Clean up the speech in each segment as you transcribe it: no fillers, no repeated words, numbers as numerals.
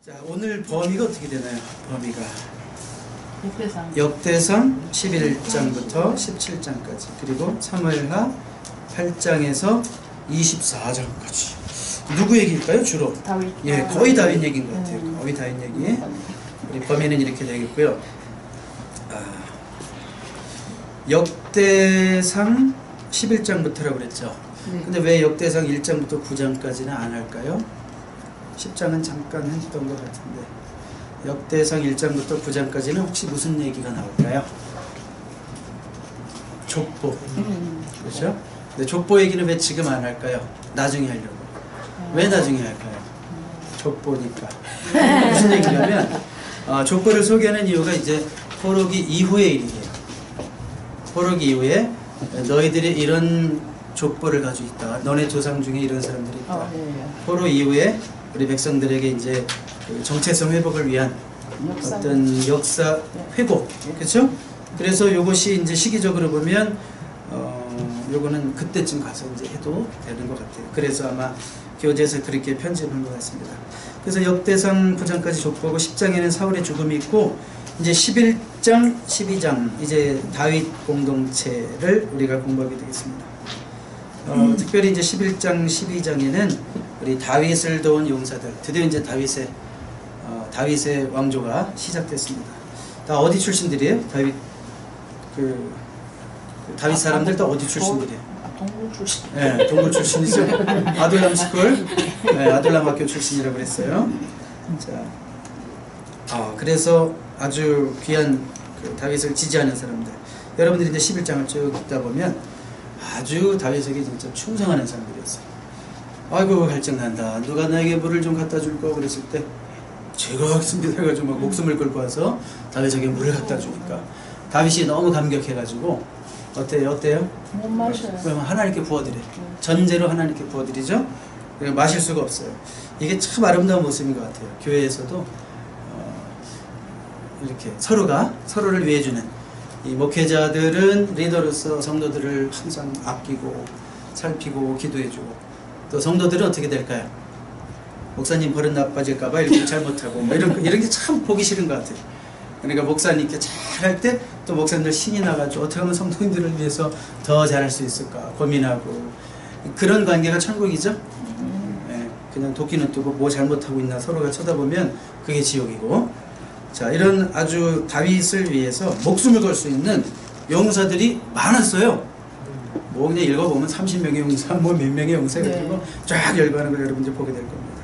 자, 오늘 범위가 어떻게 되나요? 범위가 역대상 11장부터 17장까지, 그리고 사무엘하 8장에서 24장까지. 누구 얘기일까요? 주로? 다윗. 예, 거의 다윗 얘기인 것 같아요. 거의 다윗 얘기. 우리 범위는 이렇게 되겠고요. 역대상 11장부터라고 그랬죠. 네. 근데 왜 역대상 1장부터 9장까지는 안 할까요? 10장은 잠깐 했던 것 같은데, 역대상 1장부터 9장까지는 혹시 무슨 얘기가 나올까요? 족보. 그렇죠? 근데 족보 얘기는 왜 지금 안 할까요? 나중에 하려고. 왜 나중에 할까요? 족보니까. 무슨 얘기냐면, 족보를 소개하는 이유가 이제 포로기 이후의 일이에요. 포로기 이후에 너희들이 이런 족보를 가지고 있다. 너네 조상 중에 이런 사람들이 있다. 포로 이후에 우리 백성들에게 이제 그 정체성 회복을 위한 어떤 역사 회복, 그렇죠? 그래서 이것이 이제 시기적으로 보면 요거는 그때쯤 가서 이제 해도 되는 것 같아요. 그래서 아마 교재에서 그렇게 편집한 것 같습니다. 그래서 역대상 9장까지 족보고 10장에는 사울의 죽음이 있고, 이제 11장, 12장 이제 다윗 공동체를 우리가 공부하게 되겠습니다. 특별히 이제 11장, 12장에는 우리 다윗을 도운 용사들, 드디어 이제 다윗의 왕조가 시작됐습니다. 다 어디 출신들이에요? 다윗 사람들 다 어디 출신들이에요? 동굴 출신. 네, 동굴 출신이죠. 아둘람 스쿨, 네, 아둘람 학교 출신이라고 그랬어요. 자, 그래서 아주 귀한 그 다윗을 지지하는 사람들. 여러분들이 이제 11장을 쭉 읽다 보면 아주 다윗에게 진짜 충성하는 사람들이었어요. 아이고 갈증난다. 누가 나에게 물을 좀 갖다 줄까? 그랬을 때 제가 하겠습니다 해가지고 막 목숨을 걸고 와서 다윗에게 물을 갖다 주니까 다윗이 너무 감격해가지고 어때요? 못 마셔요. 그러면 하나님께 부어드려. 전제로 하나님께 부어드리죠. 마실 수가 없어요. 이게 참 아름다운 모습인 것 같아요. 교회에서도 이렇게 서로가 서로를 위해주는, 이 목회자들은 리더로서 성도들을 항상 아끼고 살피고 기도해주고, 또 성도들은 어떻게 될까요? 목사님 버릇 나빠질까봐 이렇게 잘못하고 뭐 이런 게 참 보기 싫은 것 같아요. 그러니까 목사님께 잘할 때 또 목사님들 신이 나가지고 어떻게 하면 성도님들을 위해서 더 잘할 수 있을까 고민하고, 그런 관계가 천국이죠. 네, 그냥 도끼는 뜨고 뭐 잘못하고 있나 서로가 쳐다보면 그게 지옥이고. 자, 이런 아주 다윗을 위해서 목숨을 걸 수 있는 용사들이 많았어요. 뭐 그냥 읽어보면 30명의 용사, 뭐 몇 명의 용사 해가지고 쫙 열거하는 걸 여러분들 보게 될 겁니다.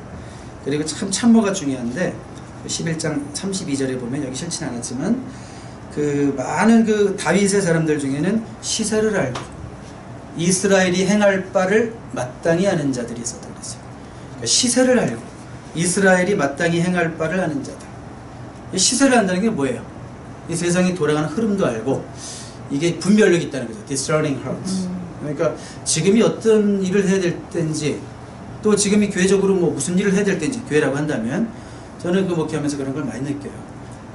그리고 참 참모가 중요한데 11장 32절에 보면, 여기 싫진 않았지만 그 많은 그 다윗의 사람들 중에는 시세를 알고 이스라엘이 행할 바를 마땅히 아는 자들이 있었다 그랬어요. 그러니까 시세를 알고 이스라엘이 마땅히 행할 바를 아는 자들. 시세를 안다는 게 뭐예요? 이 세상이 돌아가는 흐름도 알고, 이게 분별력이 있다는 거죠. discerning hearts. 그러니까 지금이 어떤 일을 해야 될 때인지, 또 지금이 교회적으로 뭐 무슨 일을 해야 될 때인지, 교회라고 한다면 저는 그 목회하면서 그런 걸 많이 느껴요.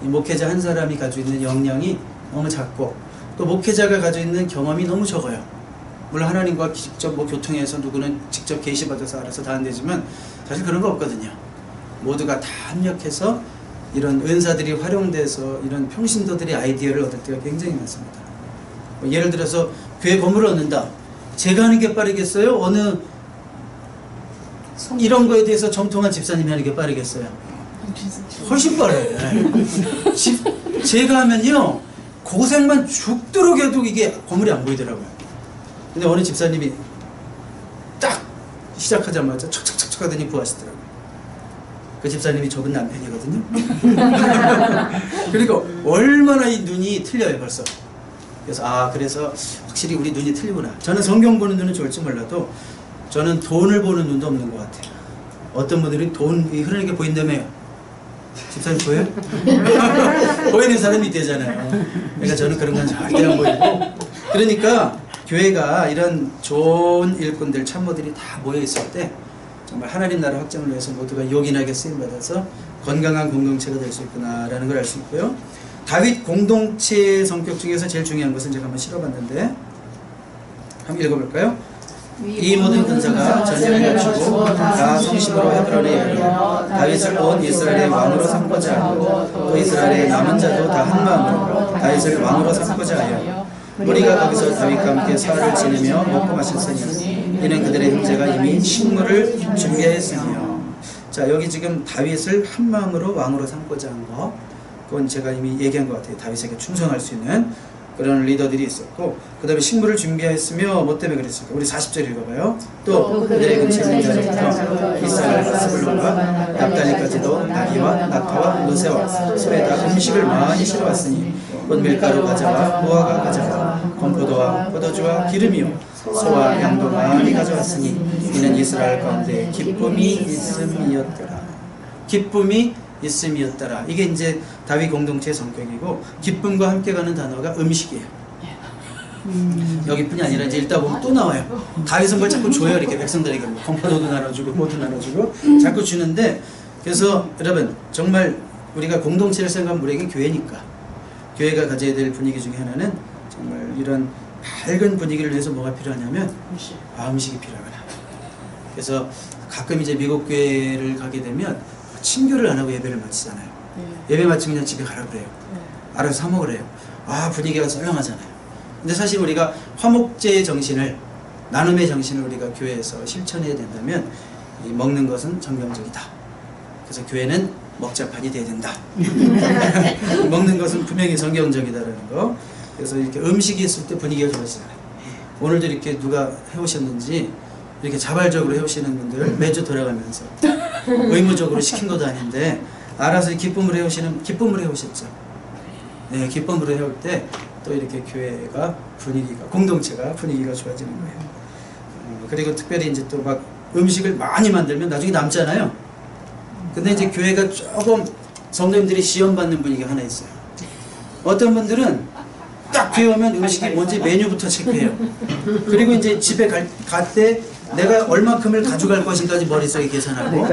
이 목회자 한 사람이 가지고 있는 역량이 너무 작고, 또 목회자가 가지고 있는 경험이 너무 적어요. 물론 하나님과 직접 뭐 교통해서 누구는 직접 계시받아서 알아서 다 안 되지만 사실 그런 거 없거든요. 모두가 다 합력해서 이런 은사들이 활용돼서 이런 평신도들의 아이디어를 얻을 때가 굉장히 많습니다. 뭐 예를 들어서 교회 건물을 얻는다. 제가 하는 게 빠르겠어요? 어느 이런 거에 대해서 정통한 집사님이 하는 게 빠르겠어요? 훨씬 빠르요. 제가 하면요 고생만 죽도록 해도 이게 건물이 안 보이더라고요. 근데 어느 집사님이 딱 시작하자마자 척척척척 하더니 부하시더라고요. 그 집사님이 저분 남편이거든요. 그리고 얼마나 이 눈이 틀려요 벌써. 그래서 그래서 확실히 우리 눈이 틀리구나. 저는 성경 보는 눈은 좋을지 몰라도 저는 돈을 보는 눈도 없는 것 같아요. 어떤 분들이 돈이 흐르는 게 보인다며요. 집사님 보여요? 보이는 사람이 되잖아요. 그러니까 저는 그런 건 절대 안 보이고, 그러니까 교회가 이런 좋은 일꾼들, 참모들이 다 모여 있을 때 정말 하나님 나라 확장을 위해서 모두가 요긴하게 쓰임받아서 건강한 공동체가 될 수 있구나라는 걸 알 수 있고요. 다윗 공동체의 성격 중에서 제일 중요한 것은 제가 한번 실어봤는데 한번 읽어볼까요? 이 모든 군사가 전쟁을 갖추고 다 성심으로 헤브론에 이르러 다윗을 온 이스라엘의 왕으로 삼고자 하고 또 이스라엘의 남은 자도 다 한마음으로 다윗을 왕으로 삼고자 하여 우리가 거기서 다윗과 함께 사흘을 지내며 먹고 마셨으니 이는 그들의 형제가 이미 식물을 준비하였으며. 자, 여기 지금 다윗을 한마음으로 왕으로 삼고자 한 거, 그건 제가 이미 얘기한 것 같아요. 다윗에게 충성할 수 있는 그런 리더들이 있었고, 그 다음에 식물을 준비하였으며 뭐 때문에 그랬을까? 우리 40절 읽어봐요. 또 그들의 근처에 있는 자로부터 이스라엘, 스불론과 납달리까지도 나기와 낙타와 노새와 소에다 음식을 많이 실어왔으니 곧 밀가루 가져와 무화과 가져와 건포도와 포도주와 기름이요 소와 양도 많이 가져왔으니 이는 이스라엘 가운데 기쁨이 있음이었더라. 기쁨이 있음이었더라. 이게 이제 다윗 공동체의 성격이고, 기쁨과 함께 가는 단어가 음식이에요. 여기뿐이 아니라 이제 읽다 보면 또 나와요. 다윗은 뭘 자꾸 줘요. 이렇게 백성들에게 건포도도 나눠주고 포도 나눠주고 자꾸 주는데, 그래서 여러분 정말 우리가 공동체를 생각하면 우리에게 교회니까, 교회가 가져야 될 분위기 중에 하나는 정말 이런 밝은 분위기를 위해서 뭐가 필요하냐면 음식이 필요하구나. 그래서 가끔 이제 미국 교회를 가게 되면 친교를 안 하고 예배를 마치잖아요. 예배 마치면 그냥 집에 가라 그래요. 알아서 사 먹으래요. 분위기가 썰렁하잖아요. 근데 사실 우리가 화목제의 정신을, 나눔의 정신을 우리가 교회에서 실천해야 된다면 이 먹는 것은 정경적이다. 그래서 교회는 먹자판이 돼야 된다. 먹는 것은 분명히 성경적이다라는 거. 그래서 이렇게 음식이 있을 때 분위기가 좋아지잖아요. 오늘도 이렇게 누가 해오셨는지 이렇게 자발적으로 해오시는 분들 매주 돌아가면서 의무적으로 시킨 것도 아닌데 알아서 기쁨으로 해오셨죠. 네, 기쁨으로 해올 때 또 이렇게 교회가 공동체가 분위기가 좋아지는 거예요. 그리고 특별히 이제 또 막 음식을 많이 만들면 나중에 남잖아요. 근데 이제 교회가 조금 성도님들이 시험받는 분위기가 하나 있어요. 어떤 분들은 딱 교회 오면 음식이 뭔지 메뉴부터 체크해요. 그리고 이제 집에 갈 때 내가 얼마큼을 가져갈 것인가지 머릿속에 계산하고,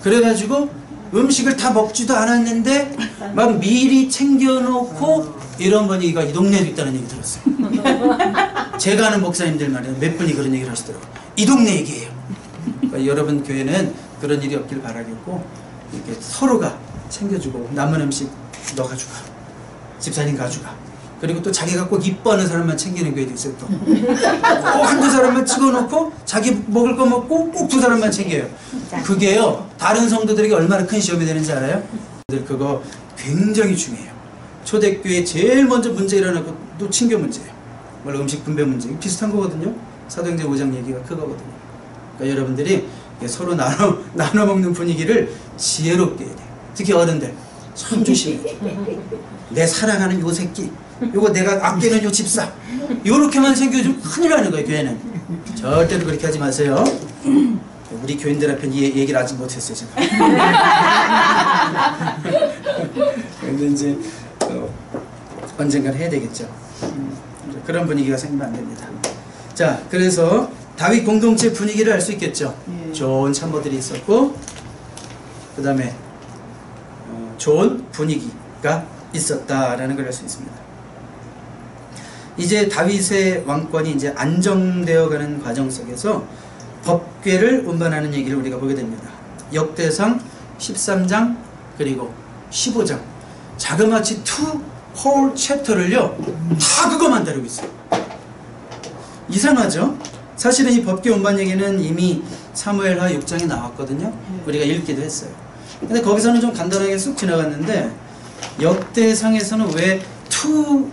그래가지고 음식을 다 먹지도 않았는데 막 미리 챙겨놓고 이런 분위기가 이 동네에도 있다는 얘기 들었어요. 제가 아는 목사님들 말이에요. 몇 분이 그런 얘기를 하시더라고요. 이 동네 얘기예요. 그러니까 여러분 교회는 그런 일이 없길 바라겠고, 이렇게 서로가 챙겨주고, 남은 음식 너 가져가, 집사님 가져가, 그리고 또 자기가 꼭 이뻐하는 사람만 챙기는 교회도 있어요. 또 한두 사람만 찍어놓고 자기 먹을 거 먹고 꼭 두 사람만 챙겨요. 그게요 다른 성도들에게 얼마나 큰 시험이 되는지 알아요? 그거 굉장히 중요해요. 초대교회 제일 먼저 문제 일어나고 또 친교 문제예요. 원래 음식 분배 문제 비슷한 거거든요. 사도행전 5장 얘기가 그거거든요. 그러니까 여러분들이 서로 나눠 먹는 분위기를 지혜롭게 해야 돼요. 특히 어른들 참 조심해야 돼요. 내 사랑하는 요 새끼, 요거 내가 아끼는 요 집사, 요렇게만 챙겨주면 큰일 나는 거예요. 교회는 절대로 그렇게 하지 마세요. 우리 교인들 앞에 이 얘기를 아직 못했어요 제가. 근데 이제 언젠간 해야 되겠죠. 그런 분위기가 생기면 안 됩니다. 자, 그래서 다윗 공동체 분위기를 알 수 있겠죠. 좋은 참모들이 있었고, 그 다음에 좋은 분위기가 있었다라는 걸 알 수 있습니다. 이제 다윗의 왕권이 이제 안정되어가는 과정 속에서 법궤를 운반하는 얘기를 우리가 보게 됩니다. 역대상 13장 그리고 15장 자그마치 2 whole chapter를요 다 그거만 다루고 있어요. 이상하죠? 사실은 이 법궤 운반 얘기는 이미 사무엘하 6장에 나왔거든요. 우리가 읽기도 했어요. 근데 거기서는 좀 간단하게 쑥 지나갔는데, 역대상에서는 왜 2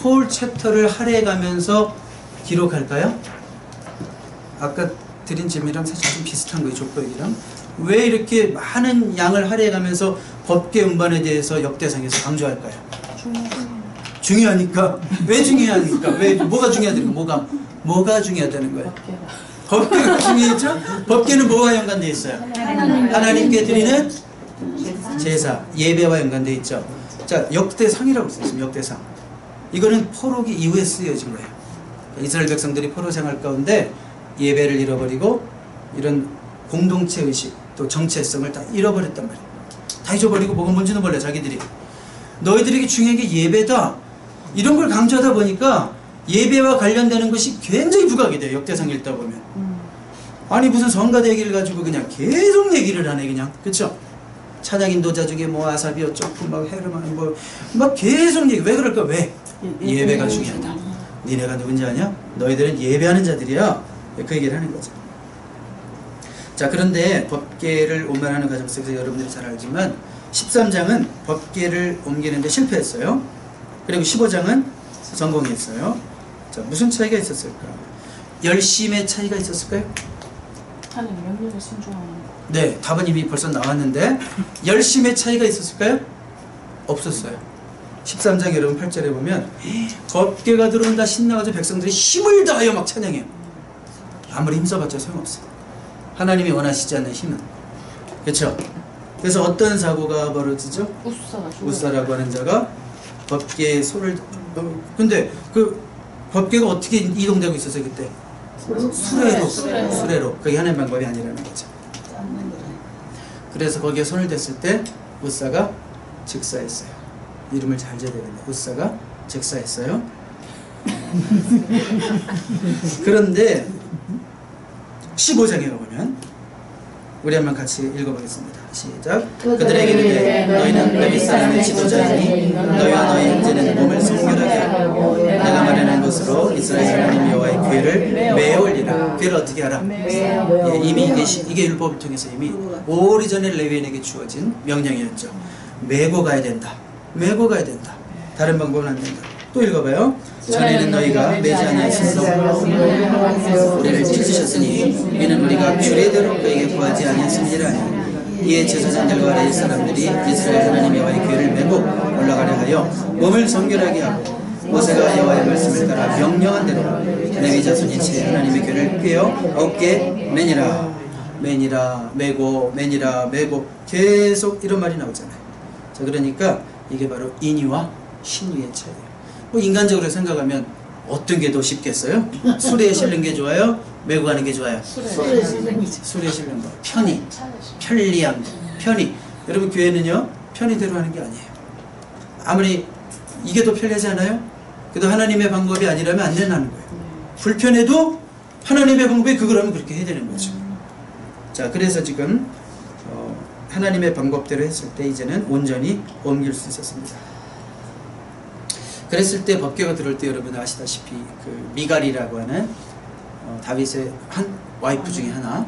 whole chapter를 할애해가면서 기록할까요? 아까 드린 질문이랑 사실 좀 비슷한 거예요. 족보기랑. 왜 이렇게 많은 양을 할애해가면서 법궤 운반에 대해서 역대상에서 강조할까요? 중요하니까. 왜 중요하니까? 왜 뭐가 중요하다는 거예요? 뭐가 중요하다는 거예요? 법궤가 중요했죠? 법궤는 뭐와 연관되어 있어요? 하나님께 드리는 제사, 예배와 연관되어 있죠. 자, 역대상이라고 써있습니다. 역대상. 이거는 포로기 이후에 쓰여진 거예요. 이스라엘 백성들이 포로 생활 가운데 예배를 잃어버리고 이런 공동체 의식 또 정체성을 다 잃어버렸단 말이에요. 다 잊어버리고 뭐가 뭔지는 몰라. 자기들이 너희들에게 중요한 게 예배다 이런 걸 강조하다 보니까 예배와 관련되는 것이 굉장히 부각이 돼요. 역대상 읽다 보면. 아니 무슨 성가대 얘기를 가지고 그냥 계속 얘기를 하네 그냥. 그쵸? 찬양 인도자 중에 뭐 아삽이 어쩌고 막 헤르만 막 계속 얘기. 왜 그럴까? 왜? 예배가 중요하다. 니네가 누군지 아냐? 너희들은 예배하는 자들이야. 그 얘기를 하는 거죠. 자, 그런데 법궤를 옮겨가는 과정 속에서 여러분들이 잘 알지만 13장은 법궤를 옮기는데 실패했어요. 그리고 15장은 성공했어요. 자, 무슨 차이가 있었을까? 열심의 차이가 있었을까요? 하나님 명령에 순종하는 거. 네, 답은 이미 벌써 나왔는데 열심의 차이가 있었을까요? 없었어요. 13장 여러분 8절에 보면 법궤가 들어온다 신나가지고 백성들이 힘을 다하여 막 찬양해요. 아무리 힘써봤자 소용없어요. 하나님이 원하시지 않는 힘은. 그렇죠? 그래서 어떤 사고가 벌어지죠? 우사라고 하는 자가 법궤에 손을 근데 그 법궤가 어떻게 이동되고 있었어요 그때? 수레로. 그게 하나의 방법이 아니라는 거죠. 그래서 거기에 손을 댔을 때 우사가 즉사했어요. 이름을 잘 지어야 되겠네. 우사가 즉사했어요. 그런데 15장에 가보면 우리 한번 같이 읽어보겠습니다. 시작. 그들에게 이르되 너희는 레위 사람의 지도자이니 너희와 너희 형제는 몸을 성결하게 하고 내가 마련한 것으로 이스라엘 하나님 여호와의 궤를 메어 올리라. 궤를 어떻게 하라? 예, 이미 이게 율법을 통해서 이미 오래전에 레위인에게 주어진 명령이었죠. 메고 가야 된다. 메고 가야 된다. 다른 방법은 안 된다. 또 읽어봐요. 전에는 너희가 매지 아니하였으므로 우리를 찢으셨으니 이는 우리가 규례대로 그에게 구하지 아니하였음이라 하니 이에 제사장들과 레위 사람들이 이스라엘 하나님 여호와의 궤를 메고 올라가려 하여 몸을 성결하게 하고 모세가 여호와의 말씀을 따라 명령한 대로 레위 자손이 제 하나님의 궤를 꿰어 어깨에 매니라 메고 계속 이런 말이 나오잖아요. 자, 그러니까 이게 바로 인위와 신위의 차이예요. 뭐 인간적으로 생각하면 어떤 게 더 쉽겠어요? 수레에 실는 게 좋아요? 메고 가는 게 좋아요? 수레에 실는 거. 편리함, 편의. 여러분 교회는요 편의대로 하는 게 아니에요. 아무리 이게 더 편리하지 않아요? 그래도 하나님의 방법이 아니라면 안 된다는 거예요. 불편해도 하나님의 방법이 그거라면 그렇게 해야 되는 거죠. 자, 그래서 지금 하나님의 방법대로 했을 때 이제는 온전히 옮길 수 있었습니다. 그랬을 때 법궤가 들어올 때 여러분 아시다시피 그 미갈이라고 하는 다윗의 한 와이프 중에 하나,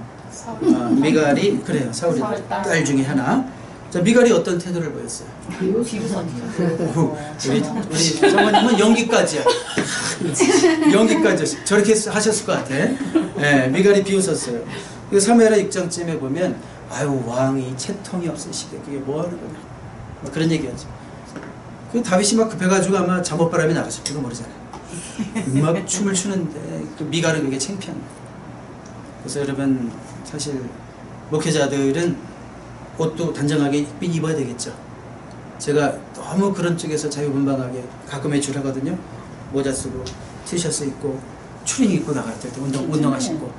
미갈이 그래요 사울의 딸 중에 하나. 자, 미갈이 어떤 태도를 보였어요? 우리 사모님은 연기까지야. 연기까지 저렇게 하셨을 것 같아. 네, 미갈이 비웃었어요. 그 사무엘하 6장쯤에 보면 아유 왕이 채통이 없으시게 그게 뭐 하는 거냐 뭐 그런 얘기하죠. 그 다윗이 막 급해가지고 아마 잠옷바람이 나가실지도 모르잖아요. 막 춤을 추는데 그 미갈은 그게 창피한 거예요. 그래서 여러분 사실 목회자들은 옷도 단정하게 입어야 되겠죠. 제가 너무 그런 쪽에서 자유분방하게 가끔 외출하거든요. 모자 쓰고 티셔츠 입고 추리닝 입고 나갈 때 운동화 신고.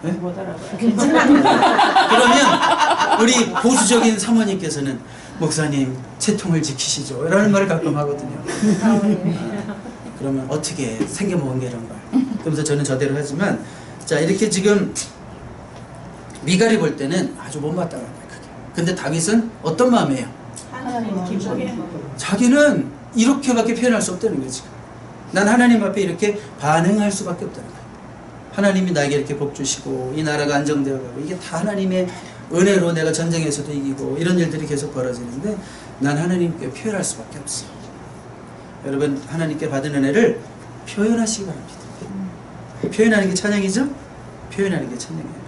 네? 그러면 우리 보수적인 사모님께서는 목사님 채통을 지키시죠 라는 말을 가끔 하거든요. 그러면 어떻게 생겨먹은 게 이런 걸. 그러면서 저는 저대로 하지만 자 이렇게 지금 미갈이 볼 때는 아주 못마땅한 거예요. 근데 다윗은 어떤 마음이에요? 자기는 이렇게밖에 표현할 수 없다는 거예요. 지금 난 하나님 앞에 이렇게 반응할 수밖에 없다는 거예요. 하나님이 나에게 이렇게 복 주시고 이 나라가 안정되어 가고 이게 다 하나님의 은혜로 내가 전쟁에서도 이기고 이런 일들이 계속 벌어지는데 난 하나님께 표현할 수밖에 없어. 여러분 하나님께 받은 은혜를 표현하시기 바랍니다. 표현하는 게 찬양이죠? 표현하는 게 찬양이에요.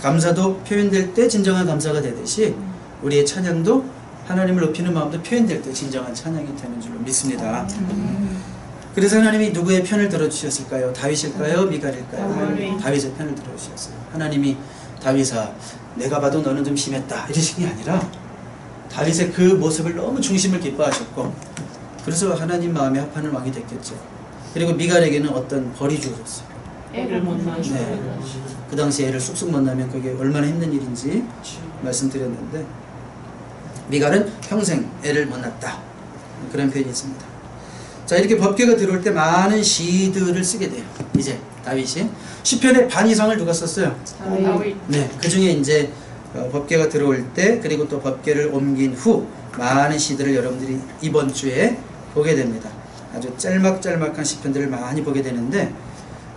감사도 표현될 때 진정한 감사가 되듯이 우리의 찬양도 하나님을 높이는 마음도 표현될 때 진정한 찬양이 되는 줄로 믿습니다. 그래서 하나님이 누구의 편을 들어주셨을까요? 다윗일까요? 미갈일까요? 다윗의 편을 들어주셨어요. 하나님이 다윗아 내가 봐도 너는 좀 심했다 이러신 게 아니라 다윗의 그 모습을 너무 중심을 기뻐하셨고 그래서 하나님 마음에 합하는 왕이 됐겠죠. 그리고 미갈에게는 어떤 벌이 주어졌어요. 애를 못 낳으시고 네. 그 당시 애를 쑥쑥 못 낳으면 그게 얼마나 힘든 일인지 말씀드렸는데 미갈은 평생 애를 못 낳았다 그런 표현이 있습니다. 자, 이렇게 법궤가 들어올 때 많은 시들을 쓰게 돼요. 이제 다윗이 시편의 반 이상을 누가 썼어요? 다윗. 네, 그 중에 이제 법궤가 들어올 때 그리고 또 법궤를 옮긴 후 많은 시들을 여러분들이 이번 주에 보게 됩니다. 아주 짤막짤막한 시편들을 많이 보게 되는데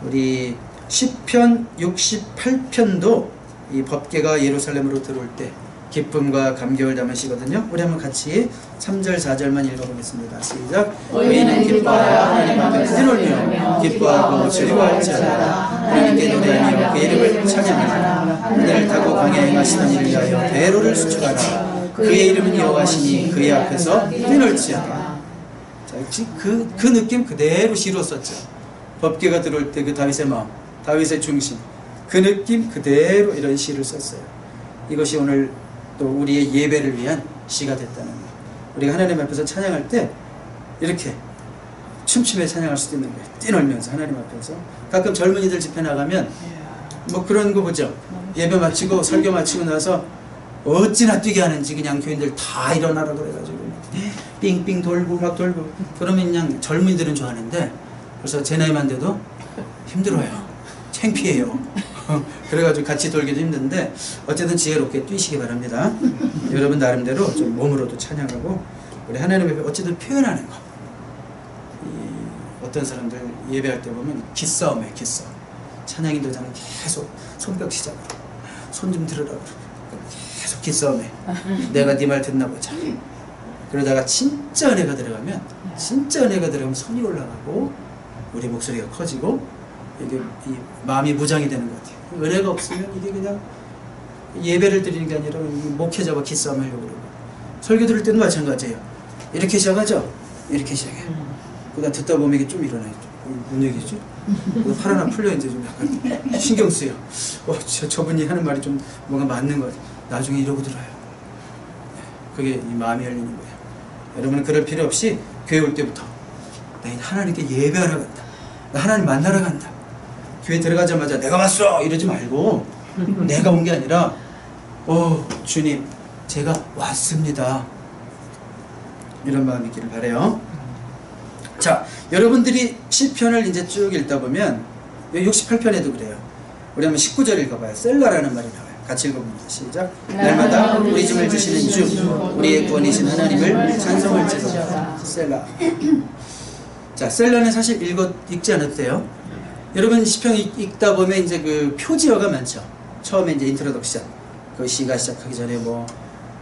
우리 시편 68편도 이 법궤가 예루살렘으로 들어올 때 기쁨과 감격을 담은 시거든요. 우리 한번 같이 3절 4절만 읽어보겠습니다. 시작. 너희는 기뻐하여 하나님 앞에서 뛰놀며 기뻐하고 즐거워할지어다. 하나님께 노래하며 그 이름을 찬양하라. 하늘을 타고 강에 행하시는 이를 위하여 대로를 수축하라. 그의 이름은 여호와시니 그의 앞에서 뛰놀지어다. 자, 그 느낌 그대로 시로 썼죠. 법궤가 들어올 때 그 다윗의 마음, 다윗의 중심, 그 느낌 그대로 이런 시를 썼어요. 이것이 오늘 또 우리의 예배를 위한 시가 됐다는 거예요. 우리가 하나님 앞에서 찬양할 때 이렇게 춤추며 찬양할 수도 있는 거예요. 뛰놀면서 하나님 앞에서. 가끔 젊은이들 집회 나가면 뭐 그런 거 보죠. 예배 마치고 설교 마치고 나서 어찌나 뛰게 하는지 그냥 교인들 다 일어나라 그래가지고 삥삥 돌고 막 돌고 그러면 그냥 젊은이들은 좋아하는데 그래서 제 나이만 돼도 힘들어요. 창피해요. 그래가지고 같이 돌기도 힘든데 어쨌든 지혜롭게 뛰시기 바랍니다. 여러분 나름대로 좀 몸으로도 찬양하고 우리 하나님 앞에 어쨌든 표현하는 거. 어떤 사람들 예배할 때 보면 기싸움에 기싸움. 찬양인 도장 계속 손뼉치잖아. 손 좀 들으라 그러고 계속 기싸움에 내가 네 말 듣나 보자. 그러다가 진짜 은혜가 들어가면 손이 올라가고 우리 목소리가 커지고 이게 이 마음이 무장이 되는 것 같아요. 은혜가 없으면 이게 그냥 예배를 드리는 게 아니라 목회자와 기싸움 하려고 그러고 설교 들을 때도 마찬가지예요. 이렇게 시작하죠. 이렇게 시작해요. 그다음 듣다 보면 이게 좀 일어나요. 뭔 얘기지? 팔 하나 풀려 이제 좀 약간 신경 쓰여. 저분이 하는 말이 좀 뭔가 맞는 것 같아요. 나중에 이러고 들어요. 그게 이 마음이 열리는 거예요. 여러분은 그럴 필요 없이 교회 올 때부터 나 하나님께 예배하러 간다. 나 하나님 만나러 간다. 교회 들어가자마자 내가 왔어 이러지 말고 내가 온 게 아니라 주님 제가 왔습니다. 이런 마음이 있기를 바라요. 자, 여러분들이 시편을 이제 쭉 읽다 보면 68편에도 그래요. 우리 한번 19절 읽어봐요. 셀라라는 말이 나와요. 같이 읽어봅니다. 시작. 날마다 우리 짐을 지시는 주 우리의 구원이신 하나님을 찬송할지어다. 셀라. 자, 셀라는 사실 읽지 않아도 돼요. 여러분 시편 읽다 보면 이제 그 표지어가 많죠. 처음에 이제 인트로덕션 그 시가 시작하기 전에 뭐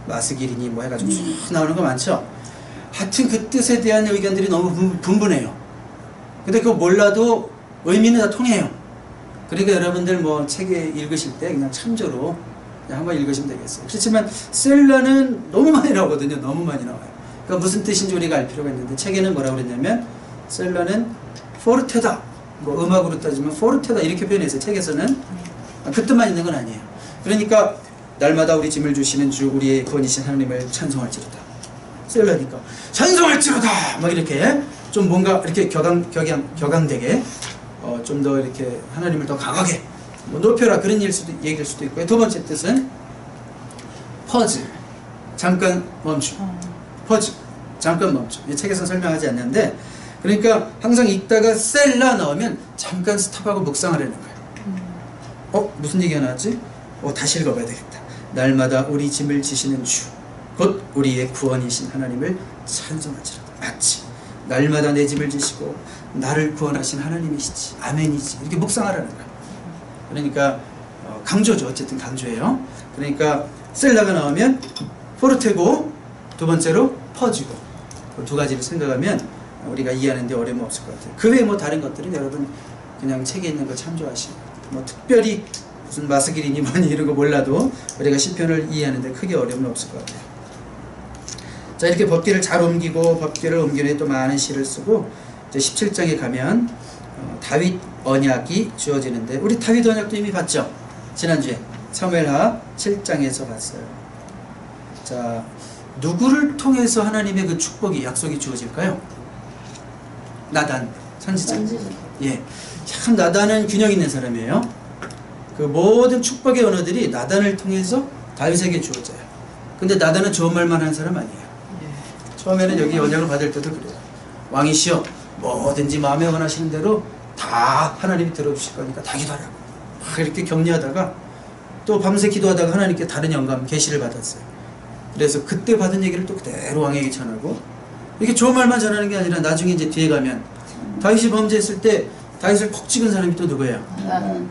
마스기리니 뭐 해가지고 쭉 나오는 거 많죠. 하여튼 그 뜻에 대한 의견들이 너무 분분해요. 근데 그거 몰라도 의미는 다 통해요. 그러니까 여러분들 뭐 책에 읽으실 때 그냥 참조로 그냥 한번 읽으시면 되겠어요. 그렇지만 셀라는 너무 많이 나오거든요. 너무 많이 나와요. 그러니까 무슨 뜻인지 우리가 알 필요가 있는데 책에는 뭐라고 그랬냐면 셀라는 포르테다. 뭐 음악으로 따지면 포르테다 이렇게 표현했어요. 책에서는. 그 뜻만 있는 건 아니에요. 그러니까 날마다 우리 짐을 주시는 주 우리의 구원이신 하나님을 찬송할지로다. 셀라니까 찬송할지로다 막 이렇게 좀 뭔가 이렇게 격앙되게 좀 더 이렇게 하나님을 더 강하게 뭐 높여라 그런 얘기일 수도 있고요. 두 번째 뜻은 퍼즈 잠깐 멈춤. 퍼즈 잠깐 멈춤. 이 책에서 설명하지 않는데 그러니까 항상 읽다가 셀라 나오면 잠깐 스탑하고 묵상하려는 거예요. 무슨 얘기가 나왔지? 다시 읽어봐야 되겠다. 날마다 우리 짐을 지시는 주 곧 우리의 구원이신 하나님을 찬송하지라. 맞지. 날마다 내 짐을 지시고 나를 구원하신 하나님이시지. 아멘이지. 이렇게 묵상하라는 거예요. 그러니까 강조죠. 어쨌든 강조예요. 그러니까 셀라가 나오면 포르테고 두 번째로 퍼지고 두 가지를 생각하면 우리가 이해하는 데 어려움 없을 것 같아요. 그 외에 뭐 다른 것들은 여러분 그냥 책에 있는 거 참조하시고 뭐 특별히 무슨 마스기리니 뭐니 이런 거 몰라도 우리가 시편을 이해하는 데 크게 어려움은 없을 것 같아요. 자, 이렇게 법궤를 잘 옮기고 법궤를 옮긴 후에 또 많은 시를 쓰고 이제 17장에 가면 다윗 언약이 주어지는데 우리 다윗 언약도 이미 봤죠? 지난주에 사무엘하 7장에서 봤어요. 자, 누구를 통해서 하나님의 그 축복이 약속이 주어질까요? 나단 선지자. 예, 참 나단은 균형 있는 사람이에요. 그 모든 축복의 언어들이 나단을 통해서 다윗에게 주어져요. 근데 나단은 좋은 말만 하는 사람 아니에요. 처음에는 여기 언약을 받을 때도 그래요. 왕이시여 뭐든지 마음에 원하시는 대로 다 하나님이 들어주실 거니까 다 기도하라고 막 이렇게 격려하다가 또 밤새 기도하다가 하나님께 다른 영감 계시를 받았어요. 그래서 그때 받은 얘기를 또 그대로 왕에게 전하고, 이게 좋은 말만 전하는 게 아니라 나중에 이제 뒤에 가면 다윗이 범죄했을 때 다윗을 콕 찍은 사람이 또 누구예요?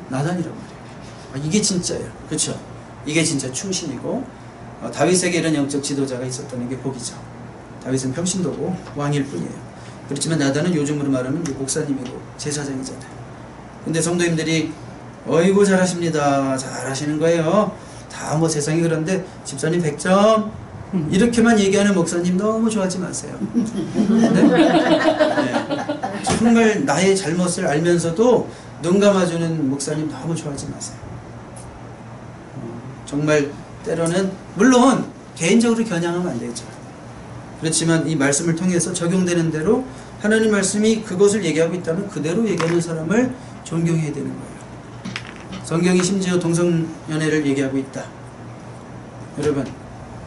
나단이라고 말해요. 이게 진짜예요. 그렇죠? 이게 진짜 충신이고, 다윗에게 이런 영적 지도자가 있었다는 게 복이죠. 다윗은 평신도고 왕일 뿐이에요. 그렇지만 나단은 요즘으로 말하면 목사님이고 제사장이잖아요. 근데 성도님들이 어이구 잘하십니다, 잘하시는 거예요, 다 뭐 세상이 그런데 집사님 100점 이렇게만 얘기하는 목사님 너무 좋아하지 마세요. 네? 네. 정말 나의 잘못을 알면서도 눈 감아주는 목사님 너무 좋아하지 마세요. 정말 때로는 물론 개인적으로 겨냥하면 안 되죠. 그렇지만 이 말씀을 통해서 적용되는 대로 하나님 말씀이 그것을 얘기하고 있다면 그대로 얘기하는 사람을 존경해야 되는 거예요. 성경이 심지어 동성연애를 얘기하고 있다. 여러분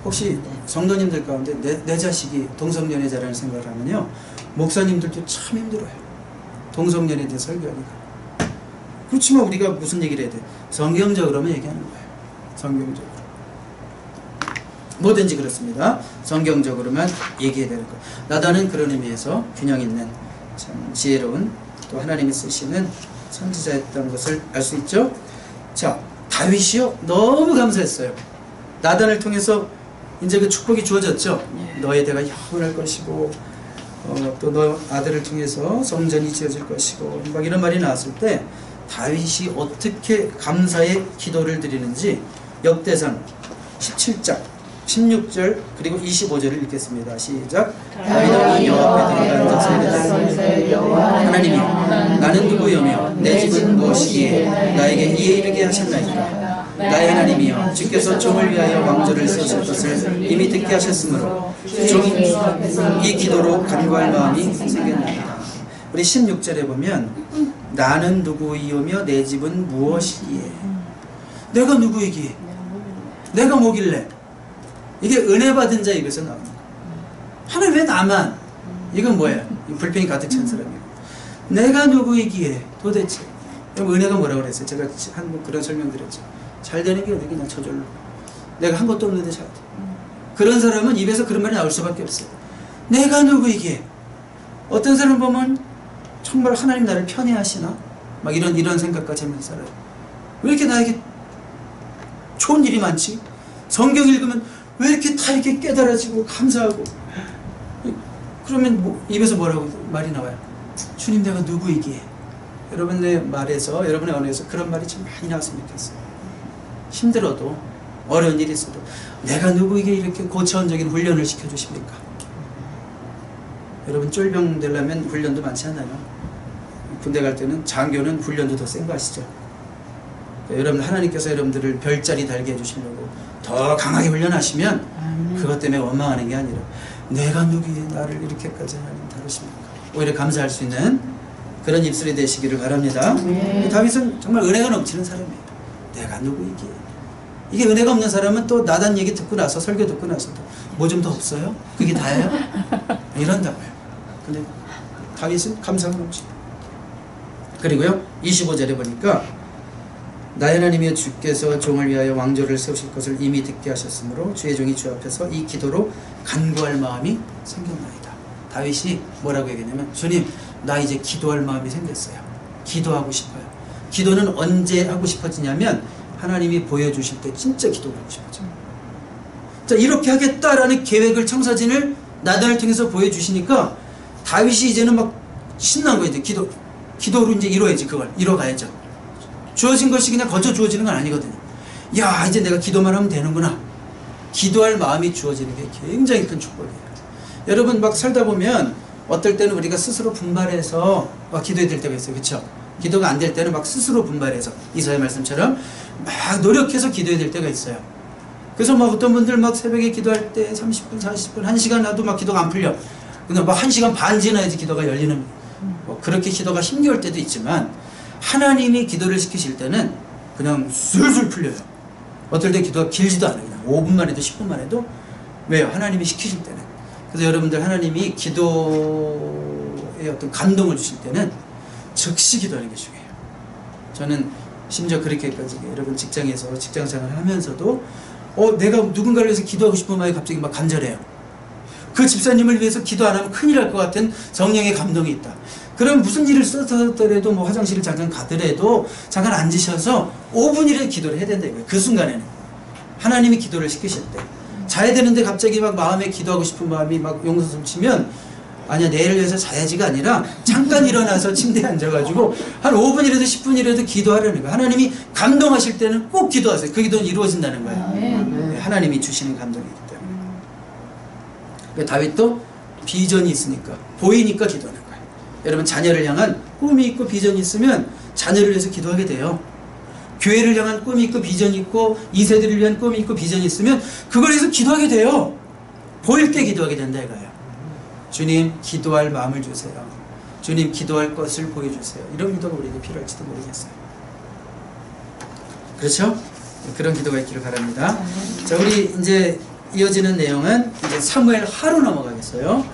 혹시 성도님들 가운데 내 자식이 동성연애자라는 생각을 하면요, 목사님들도 참 힘들어요. 동성연애에 대해 설교하니까. 그렇지만 우리가 무슨 얘기를 해야 돼? 성경적으로만 얘기하는 거예요. 성경적으로. 뭐든지 그렇습니다. 성경적으로만 얘기해야 되는 거예요. 나단은 그런 의미에서 균형 있는 참 지혜로운 또 하나님이 쓰시는 선지자였던 것을 알 수 있죠. 자, 다윗이요 너무 감사했어요. 나단을 통해서 이제 그 축복이 주어졌죠. 너의 대가 영원할 것이고 또 너 아들을 통해서 성전이 지어질 것이고 막 이런 말이 나왔을 때 다윗이 어떻게 감사의 기도를 드리는지 역대상 17장 16절 그리고 25절을 읽겠습니다. 시작. 다윗이 여호와 앞에 들어가 앉아서 이르되 하나님이여 나는 누구여며 내 집은 무엇이기에 나에게 이에 이르게 하셨나이까. 나의 하나님이여 주께서 종을 위하여 왕조를 세우실 것을 이미 듣게 하셨으므로 종이 이 기도로 간구할 마음이 생겼나이다. 우리 16절에 보면 나는 누구이오며 내 집은 무엇이기에, 내가 누구이기에, 내가 뭐길래, 이게 은혜 받은 자 입에서 나오는 거예요. 하나님 왜 나만? 이건 뭐예요? 불평이 가득 찬 사람이고. 내가 누구이기에 도대체. 은혜가 뭐라고 그랬어요? 제가 한 그런 설명 드렸죠. 잘 되는 게 어디 그냥 저절로. 내가 한 것도 없는데 잘 돼. 그런 사람은 입에서 그런 말이 나올 수밖에 없어요. 내가 누구이기에. 어떤 사람 보면 정말 하나님 나를 편애하시나? 막 이런 생각까지 하면서 살아요. 왜 이렇게 나에게 좋은 일이 많지? 성경 읽으면 왜 이렇게 다 이렇게 깨달아지고 감사하고. 그러면 입에서 뭐라고 말이 나와요? 주님 내가 누구이기에. 여러분의 말에서, 여러분의 언어에서 그런 말이 좀 많이 나왔으면 좋겠어요. 힘들어도 어려운 일이 있어도 내가 누구에게 이렇게 고차원적인 훈련을 시켜주십니까? 여러분 쫄병 되려면 훈련도 많지 않아요? 군대 갈 때는 장교는 훈련도 더 센 거 아시죠? 여러분 하나님께서 여러분들을 별자리 달게 해주시려고 더 강하게 훈련하시면 그것 때문에 원망하는 게 아니라 내가 누구에 나를 이렇게까지 하나님 다루십니까? 오히려 감사할 수 있는 그런 입술이 되시기를 바랍니다. 다윗은 정말 은혜가 넘치는 사람이에요. 내가 누구이기에. 이게 은혜가 없는 사람은 또 나단 얘기 듣고 나서 설교 듣고 나서도 뭐 좀 더 없어요? 그게 다예요? 이런다고요. 근데 다윗은 감사가 넘치고. 그리고요 25절에 보니까 나의 하나님이여 주께서 종을 위하여 왕조를 세우실 것을 이미 듣게 하셨으므로 주의 종이 주 앞에서 이 기도로 간구할 마음이 생겼나이다. 다윗이 뭐라고 얘기했냐면 주님 나 이제 기도할 마음이 생겼어요. 기도하고 싶어요. 기도는 언제 하고 싶어지냐면 하나님이 보여주실 때 진짜 기도를 하고 싶어져요. 자, 이렇게 하겠다라는 계획을 청사진을 나단을 통해서 보여주시니까 다윗이 이제는 막 신난 거예요. 이제 기도로 이제 이뤄야지, 그걸 이뤄가야죠. 주어진 것이 그냥 거저 주어지는 건 아니거든요. 야, 이제 내가 기도만 하면 되는구나. 기도할 마음이 주어지는 게 굉장히 큰 축복이에요. 여러분 막 살다 보면 어떨 때는 우리가 스스로 분발해서 막 기도해야 될 때가 있어요. 그렇죠? 기도가 안 될 때는 막 스스로 분발해서 이사야 말씀처럼 막 노력해서 기도해야 될 때가 있어요. 그래서 막 어떤 분들 막 새벽에 기도할 때 30분, 40분, 1시간 나도 막 기도가 안 풀려. 근데 막 1시간 반 지나야지 기도가 열리는, 뭐 그렇게 기도가 힘겨울 때도 있지만 하나님이 기도를 시키실 때는 그냥 술술 풀려요. 어떨 때 기도가 길지도 않아요. 그냥 5분만 해도 10분만 해도. 왜요? 하나님이 시키실 때는. 그래서 여러분들 하나님이 기도 기도의 어떤 감동을 주실 때는 즉시 기도하는 게 중요해요. 저는 심지어 그렇게까지 여러분 직장에서 직장생활을 하면서도 내가 누군가를 위해서 기도하고 싶은 마음이 갑자기 막 간절해요. 그 집사님을 위해서 기도 안 하면 큰일 날 것 같은 성령의 감동이 있다. 그럼 무슨 일을 썼더라도 뭐 화장실을 잠깐 가더라도 잠깐 앉으셔서 5분이라도 기도를 해야 된다 이거예요. 그 순간에는 하나님이 기도를 시키실 때 자야 되는데 갑자기 막 마음에 기도하고 싶은 마음이 막 용서섬 치면 아니야 내일을 위해서 자야지가 아니라 잠깐 일어나서 침대에 앉아가지고 한 5분이라도 10분이라도 기도하려는 거예요. 하나님이 감동하실 때는 꼭 기도하세요. 그 기도는 이루어진다는 거예요. 네, 하나님이 주시는 감동이기 때문에. 그러니까 다윗도 비전이 있으니까 보이니까 기도하는 거예요. 여러분 자녀를 향한 꿈이 있고 비전이 있으면 자녀를 위해서 기도하게 돼요. 교회를 향한 꿈이 있고 비전이 있고 2세들을 위한 꿈이 있고 비전이 있으면 그걸 위해서 기도하게 돼요. 보일 때 기도하게 된다 이거예요. 주님 기도할 마음을 주세요. 주님 기도할 것을 보여주세요. 이런 기도가 우리에게 필요할지도 모르겠어요. 그렇죠? 그런 기도가 있기를 바랍니다. 자, 우리 이제 이어지는 내용은 이제 사무엘 하로 넘어가겠어요.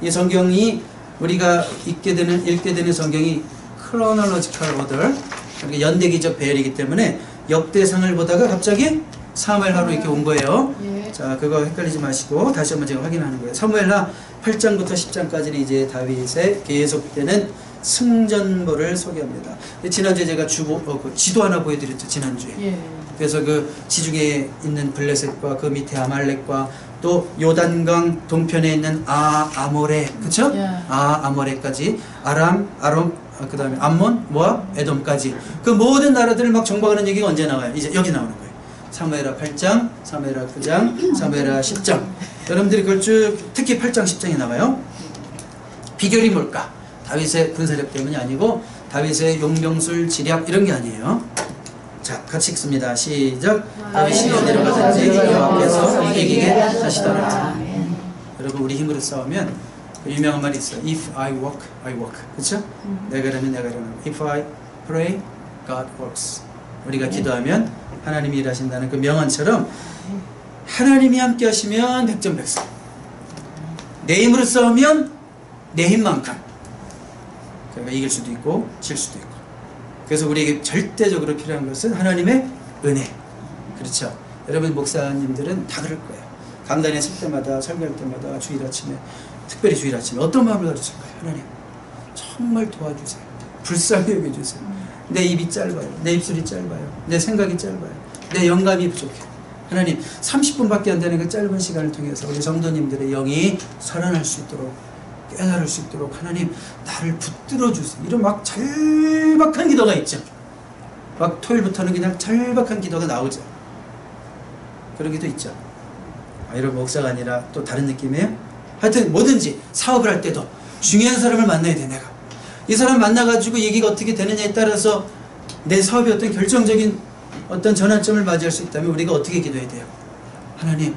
이 성경이 우리가 읽게 되는 성경이 chronological order, 그러니까 연대기적 배열이기 때문에 역대상을 보다가 갑자기 사무엘 하로 이렇게 온 거예요. 자, 그거 헷갈리지 마시고 다시 한번 제가 확인하는 거예요. 사무엘하 8장부터 10장까지는 이제 다윗의 계속되는 승전보를 소개합니다. 지난주에 제가 지도 하나 보여드렸죠. 지난주에. 그래서 그 지중해에 있는 블레셋과 그 밑에 아말렉과 또 요단강 동편에 있는 아모레, 그쵸? 아모레까지 그 다음에 암몬, 모압, 에돔까지 그 모든 나라들을 막 정복하는 얘기가 언제 나와요? 이제 여기 나오는 거예요. 사무엘하 8장, 사무엘하 9장, 사무엘하 10장. 여러분들이 그걸 쭉 특히 8장, 10장에 나와요. 비결이 뭘까? 다윗의 군사력 때문이 아니고 다윗의 용병술, 지략 이런 게 아니에요. 자, 같이 읽습니다. 시작. 다윗이 어디로 가든지 여호와께서 이기게 하시더라. 여러분 우리 힘으로 싸우면 그 유명한 말이 있어요. If I walk, I walk. 그렇죠? 내가 이러면 내가 이러는 거. If I pray, God works. 우리가 기도하면 하나님이 일하신다는 그 명언처럼 하나님이 함께 하시면 백전백승. 내 힘으로 싸우면 내 힘만큼 그러니까 이길 수도 있고 질 수도 있고. 그래서 우리에게 절대적으로 필요한 것은 하나님의 은혜. 그렇죠? 여러분 목사님들은 다 그럴 거예요. 강단에 설 때마다 설교할 때마다 주일 아침에 특별히 주일 아침에 어떤 마음을 가지실까요? 하나님 정말 도와주세요. 불쌍히 여겨주세요. 내 입이 짧아요. 내 입술이 짧아요. 내 생각이 짧아요. 내 영감이 부족해요. 하나님 30분밖에 안 되는 그 짧은 시간을 통해서 우리 성도님들의 영이 살아날 수 있도록 깨달을 수 있도록 하나님 나를 붙들어 주세요. 이런 막 절박한 기도가 있죠. 막 토요일부터는 그냥 절박한 기도가 나오죠. 그런 기도 있죠. 이런 목사가 아니라 또 다른 느낌이에요. 하여튼 뭐든지 사업을 할 때도 중요한 사람을 만나야 돼. 내가 이 사람 만나가지고 얘기가 어떻게 되느냐에 따라서 내 사업의 어떤 결정적인 어떤 전환점을 맞이할 수 있다면 우리가 어떻게 기도해야 돼요? 하나님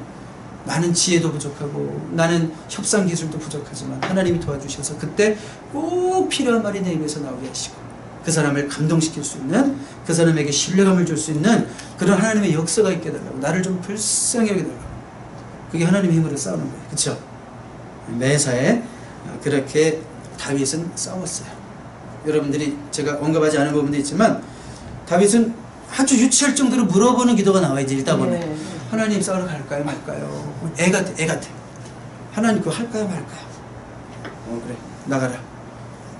나는 지혜도 부족하고 나는 협상 기술도 부족하지만 하나님이 도와주셔서 그때 꼭 필요한 말이 내 입에서 나오게 하시고 그 사람을 감동시킬 수 있는 그 사람에게 신뢰감을 줄 수 있는 그런 하나님의 역사가 있게 해달라고 나를 좀 불쌍히 여겨달라고. 그게 하나님의 힘으로 싸우는 거예요. 그렇죠? 매사에 그렇게 다윗은 싸웠어요. 여러분들이 제가 언급하지 않은 부분도 있지만 다윗은 아주 유치할 정도로 물어보는 기도가 나와요. 이제 읽다 보면 하나님 싸우러 갈까요 말까요? 애 같아. 하나님 그거 할까요 말까요? 그래 나가라.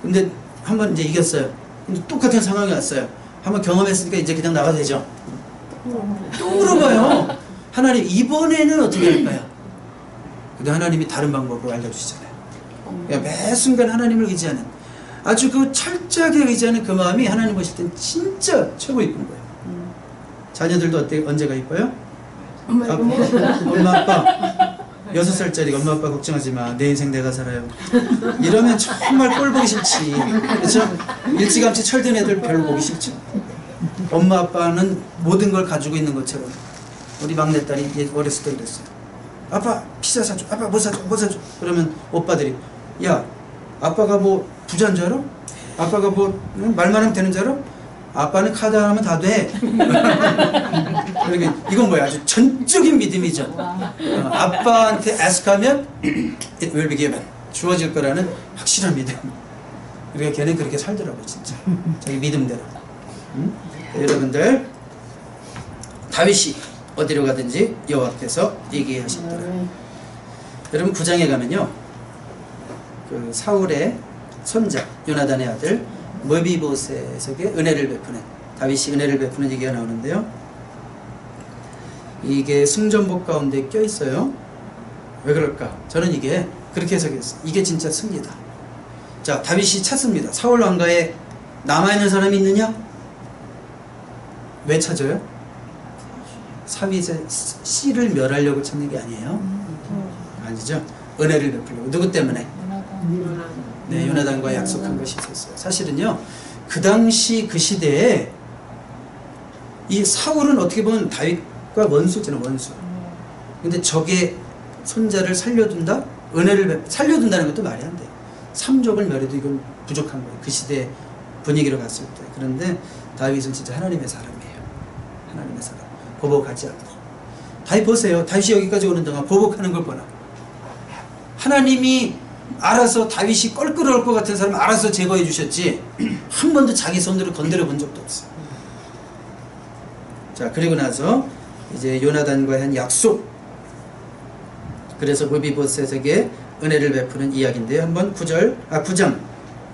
근데 한번 이제 이겼어요. 근데 똑같은 상황이 왔어요. 한번 경험했으니까 이제 그냥 나가도 되죠. 또 물어봐요. 하나님 이번에는 어떻게 할까요? 근데 하나님이 다른 방법으로 알려주시잖아요. 그러니까 매 순간 하나님을 의지하는 아주 그 철저하게 의지하는 그 마음이 하나님 보실 땐 진짜 최고 이쁜 거예요. 자녀들도 언제가 이뻐요? 엄마 아빠 6살짜리 엄마 아빠 걱정하지 마. 내 인생 내가 살아요. 이러면 정말 꼴 보기 싫지. 그렇죠? 일찌감치 철든 애들 별로 보기 싫죠. 엄마 아빠는 모든 걸 가지고 있는 것처럼 우리 막내딸이 어렸을 때 그랬어요. 아빠 피자 사줘. 아빠 뭐 사줘. 뭐 사줘. 그러면 오빠들이 야 아빠가 뭐 부자인 줄 알아? 아빠가 뭐 말만 하면 되는 줄 알아? 아빠는 카드 하나면 다 돼. 이건 뭐야? 아주 전적인 믿음이죠. 아빠한테 ask 하면 it will be given. 주어질 거라는 확실한 믿음. 그러니까 걔는 그렇게 살더라고 진짜. 자기 믿음대로. 응? 여러분들 다윗이 어디로 가든지 여호와께서 얘기하셨더라. 여러분 9장에 가면요, 그 사울의 손자 요나단의 아들 머비보셋에게 은혜를 베푸는, 다윗이 은혜를 베푸는 얘기가 나오는데요. 이게 승전복 가운데 껴 있어요. 왜 그럴까? 저는 이게 그렇게 해석했어요. 이게 진짜 승리다. 자, 다윗이 찾습니다. 사울 왕가에 남아있는 사람이 있느냐? 왜 찾아요? 사윗의 씨를 멸하려고 찾는 게 아니에요. 아니죠. 은혜를 베풀려고. 누구 때문에? 네, 요나단과 약속한 것이 있었어요. 사실은요, 그 당시 그 시대에 이 사울은 어떻게 보면 다윗과 원수잖아요, 원수. 근데 적의 손자를 살려둔다? 살려둔다는 것도 말이 안 돼요. 삼족을 멸해도 이건 부족한 거예요. 그 시대 분위기로 갔을 때. 그런데 다윗은 진짜 하나님의 사람이에요. 하나님의 사람. 보복하지 않고. 다윗 보세요. 다윗이 여기까지 오는 동안 보복하는 걸 보나. 하나님이 알아서 다윗이 껄끄러울 것 같은 사람 알아서 제거해 주셨지 한 번도 자기 손으로 건드려 본 적도 없어요. 자, 그리고 나서 이제 요나단과 한 약속, 그래서 머비보셋에게 은혜를 베푸는 이야기인데요. 한번 9장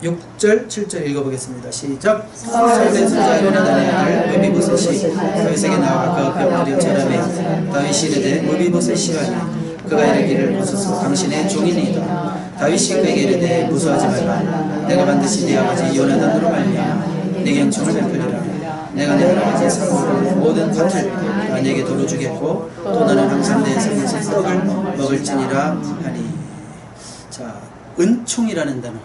6절 7절 읽어보겠습니다. 시작. 사울의 손자 요나단의 아들 머비보셋이 다윗에게 나와 그 앞에 엎드려 절하매 다윗이 이르되 머비보셋이 아니야 그가 이르기를 보소서 당신의 종이니이다. 다윗이 그에게 이르되 무서워하지 말라. 내가 반드시 네 아버지 요나단으로 말미암아 네게 은총을 베푸리라. 내가 내 할아버지 사울의 모든 밭을 다 네게 도로 주겠고 또 너는 항상 내 성에서 떡을 먹을지니라 하니. 자, 은총이라는 단어,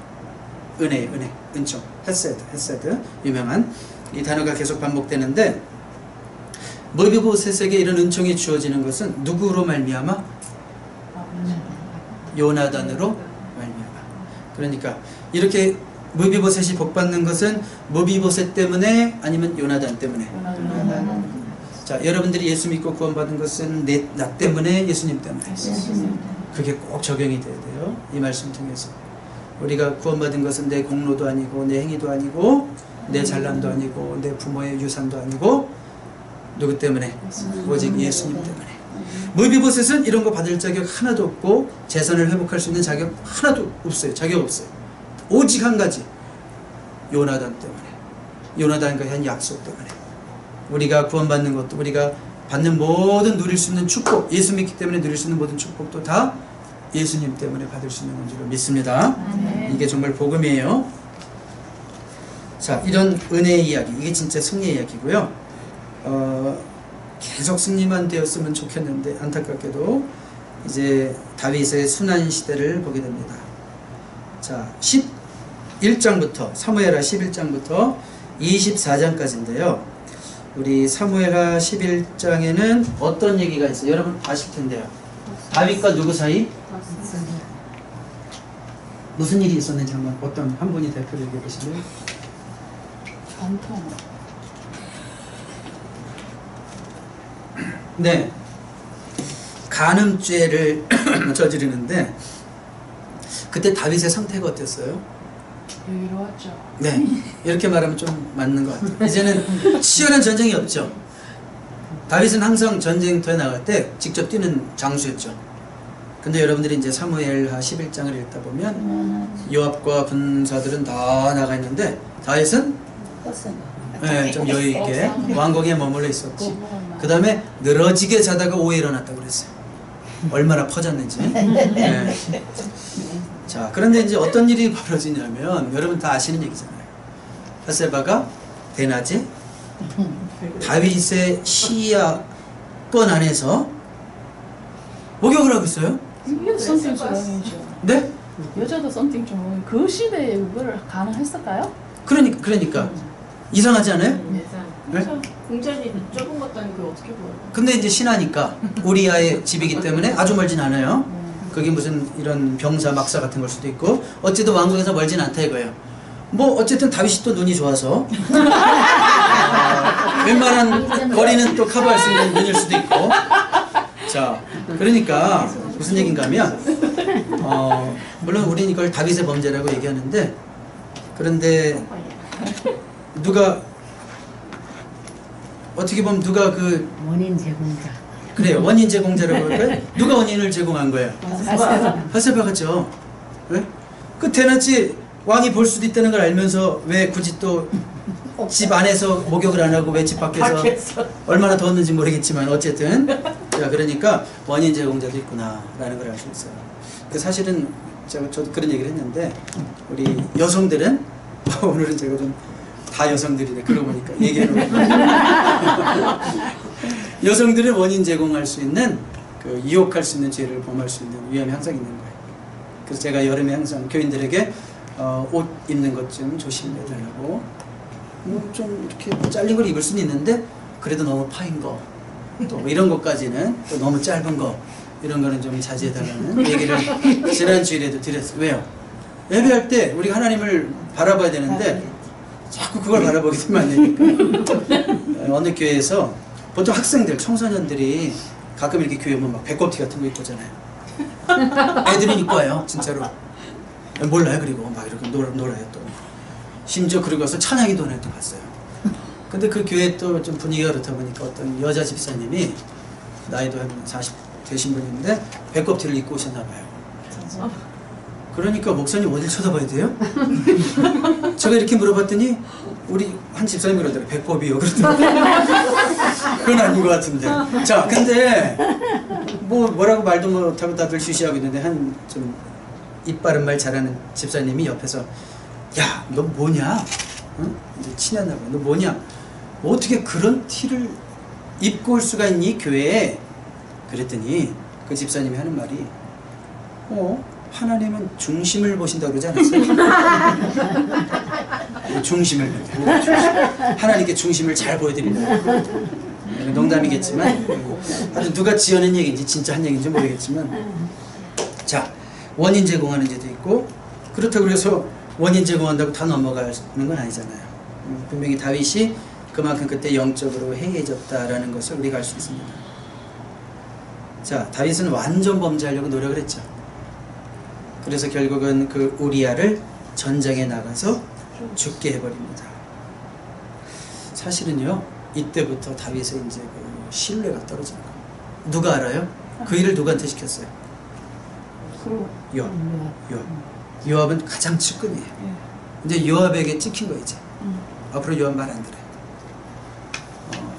은혜, 은총, 헤세드, 유명한 이 단어가 계속 반복되는데, 머비보셋에게 이런 은총이 주어지는 것은 누구로 말미암아? 요나단으로 말미암아. 그러니까 이렇게 머비보셋이 복받는 것은 머비보셋 때문에 아니면 요나단 때문에? 자, 여러분들이 예수 믿고 구원받은 것은 나 때문에, 예수님 때문에? 그게 꼭 적용이 돼야 돼요. 이 말씀 통해서 우리가 구원받은 것은 내 공로도 아니고 내 행위도 아니고 내 잘남도 아니고 내 부모의 유산도 아니고 누구 때문에? 오직 예수님 때문에. 머비보셋은 이런 거 받을 자격 하나도 없고 재산을 회복할 수 있는 자격 하나도 없어요. 자격 없어요. 오직 한 가지, 요나단 때문에, 요나단과 한 약속 때문에. 우리가 구원받는 것도, 우리가 받는 모든 누릴 수 있는 축복, 예수 믿기 때문에 누릴 수 있는 모든 축복도 다 예수님 때문에 받을 수 있는 건지를 믿습니다. 이게 정말 복음이에요. 자, 이런 은혜의 이야기, 이게 진짜 승리의 이야기고요. 계속 승리만 되었으면 좋겠는데 안타깝게도 이제 다윗의 순환 시대를 보게 됩니다. 자, 11장부터 사무엘하 11장부터 24장까지인데요. 우리 사무엘하 11장에는 어떤 얘기가 있어요? 여러분 아실 텐데요. 다윗과 누구 사이? 무슨 일이 있었는지 한번 어떤 한 분이 대표를 얘기해 보시면. 전통. 네, 간음죄를 저지르는데 그때 다윗의 상태가 어땠어요? 여유로웠죠. 네, 이렇게 말하면 좀 맞는 것 같아요. 이제는 치열한 전쟁이 없죠. 다윗은 항상 전쟁터에 나갈 때 직접 뛰는 장수였죠. 근데 여러분들이 이제 사무엘하 11장을 읽다 보면 요압과 군사들은 다 나가 있는데 다윗은 네, 좀 여유 있게 왕궁에 머물러 있었고, 그 다음에 늘어지게 자다가 오해 일어났다고 그랬어요. 얼마나 퍼졌는지. 네. 자, 그런데 이제 어떤 일이 벌어지냐면 여러분 다 아시는 얘기잖아요. 바세바가 대낮에 다윗의 시야권 안에서 목욕을 하고 있어요. 이게 썸띵 조롱이죠. 네? 여자도 썸띵 조롱. 그 시대에 그걸 가능했을까요? 그러니까 이상하지 않아요? 네? 공전이 좁은 것도 아니고 어떻게 보여요? 근데 이제 신하니까 우리아의 집이기 때문에 아주 멀진 않아요. 그게 무슨 이런 병사 막사 같은 걸 수도 있고, 어쨌든 왕궁에서 멀진 않다 이거예요. 뭐 어쨌든 다윗이 또 눈이 좋아서 웬만한 거리는 또 커버할 수 있는 눈일 수도 있고. 자, 그러니까 무슨 얘기인가 하면 물론 우리는 이걸 다윗의 범죄라고 얘기하는데, 그런데 누가 어떻게 보면 누가 그 원인 제공자. 그래요, 원인 제공자라고 할까요? 누가 원인을 제공한 거예요? 바세바. 바세바겠죠. 네? 그 대낮에 왕이 볼 수도 있다는 걸 알면서 왜 굳이 또 집 안에서 목욕을 안 하고 왜 집 밖에서 얼마나 더웠는지 모르겠지만 어쨌든, 자, 그러니까 원인 제공자도 있구나라는 걸 알 수 있어요. 그 사실은 저도 그런 얘기를 했는데, 우리 여성들은 오늘은 제가 좀 다 여성들이네, 그러고 보니까 얘기해놓고 여성들은 원인 제공할 수 있는, 그 유혹할 수 있는 죄를 범할 수 있는 위험이 항상 있는 거예요. 그래서 제가 여름에 항상 교인들에게 옷 입는 것 좀 조심해달라고, 좀 이렇게 잘린 걸 입을 수는 있는데 그래도 너무 파인 거, 또 이런 것까지는, 또 너무 짧은 거, 이런 거는 좀 자제해달라는 얘기를 지난 주일에도 드렸어요. 왜요? 예배할 때 우리가 하나님을 바라봐야 되는데 자꾸 그걸 바라보게 되면 안 되니까. 어느 교회에서 보통 학생들, 청소년들이 가끔 이렇게 교회 오면 막 배꼽티 같은 거 입고 오잖아요. 애들이 입고 와요, 진짜로. 몰라요. 그리고 막 이렇게 놀아요 또. 심지어 그러고 와서 찬양이도 또 봤어요. 근데 그 교회 또 좀 분위기가 그렇다 보니까 어떤 여자 집사님이 나이도 한 40 되신 분인데 배꼽티를 입고 오셨나 봐요. 그러니까 목사님 어딜 쳐다봐야 돼요? 제가 이렇게 물어봤더니 우리 한 집사님 그러더라고요. 배꼽이요. 그러더라고요. 그건 아닌 것 같은데. 자, 근데 뭐라고 말도 못하고 다들 쉬쉬하고 있는데 한 좀 입 바른 말 잘하는 집사님이 옆에서, 야, 너 뭐냐? 응? 이제 친했나 봐. 너 뭐냐? 어떻게 그런 티를 입고 올 수가 있니, 교회에? 그랬더니 그 집사님이 하는 말이, 하나님은 중심을 보신다고 그러지 않았어요? 중심을 하나님께 중심을 잘 보여드린다. 농담이겠지만, 하여튼 누가 지어낸 얘기인지 진짜 한 얘기인지 모르겠지만, 자, 원인 제공하는 죄도 있고, 그렇다고 해서 원인 제공한다고 다 넘어가는 건 아니잖아요. 분명히 다윗이 그만큼 그때 영적으로 해이해졌다라는 것을 우리가 알 수 있습니다. 자, 다윗은 완전 범죄하려고 노력을 했죠. 그래서 결국은 그 우리아를 전장에 나가서 죽게 해버립니다. 사실은요, 이때부터 다윗의 이제 그 신뢰가 떨어지는 거예요. 누가 알아요? 그 일을 누구한테 시켰어요? 요압은 가장 측근이에요. 근데 요압에게 찍힌 거 이제. 앞으로 요압 말 안 들어요.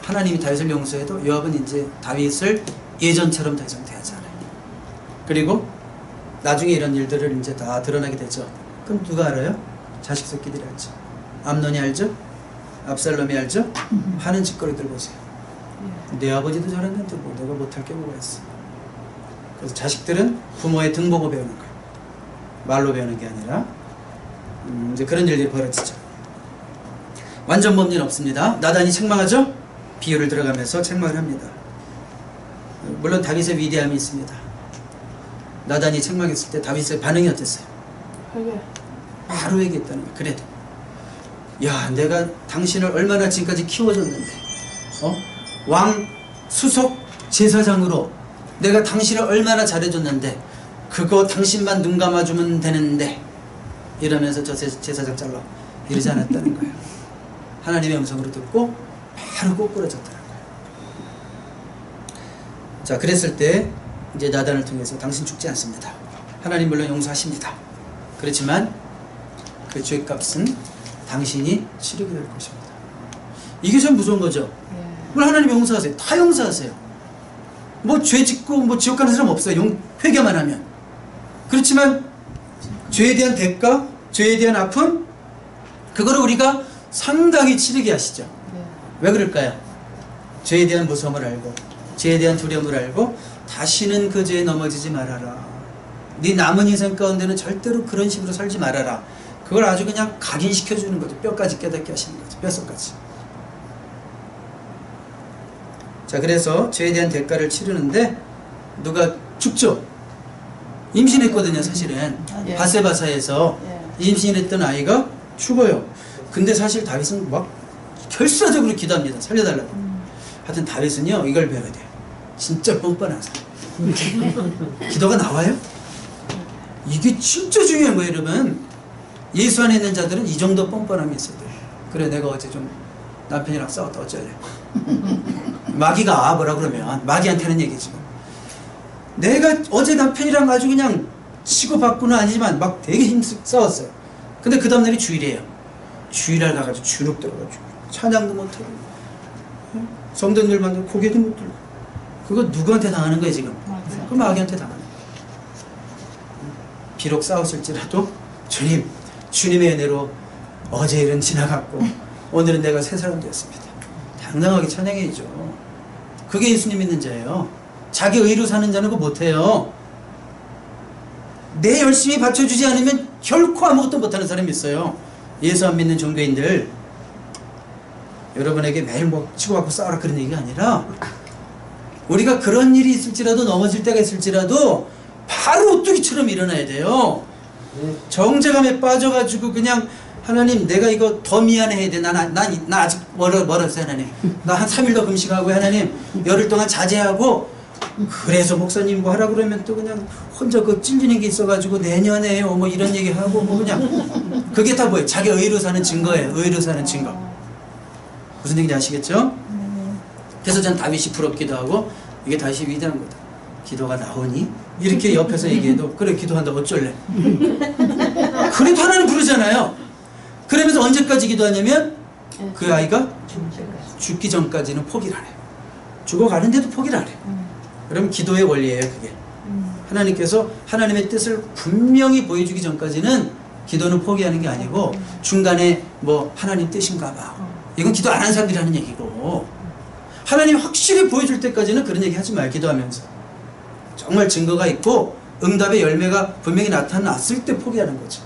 하나님이 다윗을 용서해도 요압은 이제 다윗을 예전처럼 더 이상 대하지 않아요. 그리고 나중에 이런 일들을 이제 다 드러나게 되죠. 그럼 누가 알아요? 자식 새끼들이 알죠. 암논이 알죠? 압살롬이 알죠? 하는 짓거리들 보세요. 내 아버지도 저랬는데 뭐 내가 못할 게 뭐가 있어. 그래서 자식들은 부모의 등 보고 배우는 거예요. 말로 배우는 게 아니라. 이제 그런 일들이 벌어지죠. 완전 범죄는 없습니다. 나단이 책망하죠? 비유를 들어가면서 책망을 합니다. 물론 다윗의 위대함이 있습니다. 나단이 책망했을 때 다윗의 반응이 어땠어요? 바로 얘기했다는 거예요. 그래도, 야, 내가 당신을 얼마나 지금까지 키워줬는데, 왕 수석 제사장으로 내가 당신을 얼마나 잘해줬는데, 그거 당신만 눈 감아주면 되는데, 이러면서 저 제사장 잘라 이러지 않았다는 거예요. 하나님의 음성으로 듣고 바로 꼬꾸라졌다는 거예요. 자, 그랬을 때 이제 나단을 통해서 당신 죽지 않습니다. 하나님 물론 용서하십니다. 그렇지만 그 죄값은 당신이 치르게 될 것입니다. 이게 참 무서운 거죠. 뭘 하나님 용서하세요. 다 용서하세요. 뭐 죄 짓고 뭐 지옥 가는 사람 없어요. 회개만 하면. 그렇지만 죄에 대한 대가, 죄에 대한 아픔, 그거를 우리가 상당히 치르게 하시죠. 왜 그럴까요? 죄에 대한 무서움을 알고, 죄에 대한 두려움을 알고, 다시는 그 죄에 넘어지지 말아라. 네 남은 인생 가운데는 절대로 그런 식으로 살지 말아라. 그걸 아주 그냥 각인시켜주는 거죠. 뼈까지 깨닫게 하시는 거죠. 뼛속까지. 자, 그래서 죄에 대한 대가를 치르는데 누가 죽죠? 임신했거든요, 사실은. 바세바사에서 임신했던 아이가 죽어요. 근데 사실 다윗은 막 결사적으로 기도합니다. 살려달라고. 하여튼 다윗은요, 이걸 배워야 돼요. 진짜 뻔뻔한 사람. 기도가 나와요? 이게 진짜 중요한 거예요, 여러분. 예수 안에 있는 자들은 이 정도 뻔뻔함이 있어야 돼요. 그래, 내가 어제 좀 남편이랑 싸웠다, 어쩌래. 마귀가 뭐라 그러면, 마귀한테는 얘기지. 내가 어제 남편이랑 아주 그냥 치고받고는 아니지만 막 되게 힘쓰 싸웠어요. 근데 그 다음날이 주일이에요. 주일날 가가지고 주눅 들어가지고 찬양도 못하고 성도들 만나고 고개도 못 들고. 그거 누구한테 당하는 거예요 지금? 그 마귀한테 당하는 거예요. 비록 싸웠을지라도 주님, 주님의 은혜로 어제 일은 지나갔고 오늘은 내가 새 사람 되었습니다. 당당하게 찬양해야죠. 그게 예수님 믿는 자예요. 자기 의로 사는 자는 그거 못해요. 내 열심히 받쳐주지 않으면 결코 아무것도 못하는 사람이 있어요. 예수 안 믿는 종교인들, 여러분에게 매일 뭐 치고받고 싸우라 그런 얘기가 아니라, 우리가 그런 일이 있을지라도, 넘어질 때가 있을지라도 바로 오뚜기처럼 일어나야 돼요. 정죄감에 빠져가지고 그냥 하나님, 내가 이거 더 미안해야 돼. 나 아직 멀었어요 하나님. 나 한 3일 더 금식하고 하나님 열흘 동안 자제하고. 그래서 목사님 뭐 하라 그러면 또 그냥 혼자 그 찔리는 게 있어가지고 내년에요 뭐 이런 얘기 하고 뭐 그냥. 그게 다 뭐예요? 자기 의로 사는 증거예요. 의로 사는 증거. 무슨 얘기인지 아시겠죠? 그래서 전 다윗이 부럽기도 하고, 이게 다윗이 위대한 거다. 기도가 나오니? 이렇게 옆에서 얘기해도 그래 기도한다 어쩔래. 그래도 하나는 부르잖아요. 그러면서 언제까지 기도하냐면 그 아이가 죽기 전까지는 포기를 안 해요. 죽어가는데도 포기를 안 해요. 그럼 기도의 원리예요 그게. 하나님께서 하나님의 뜻을 분명히 보여주기 전까지는 기도는 포기하는 게 아니고, 중간에 뭐 하나님 뜻인가 봐, 이건 기도 안 하는 사람들이 하는 얘기고, 하나님 확실히 보여줄 때까지는 그런 얘기 하지 마요. 기도하면서 정말 증거가 있고 응답의 열매가 분명히 나타났을 때 포기하는 거죠.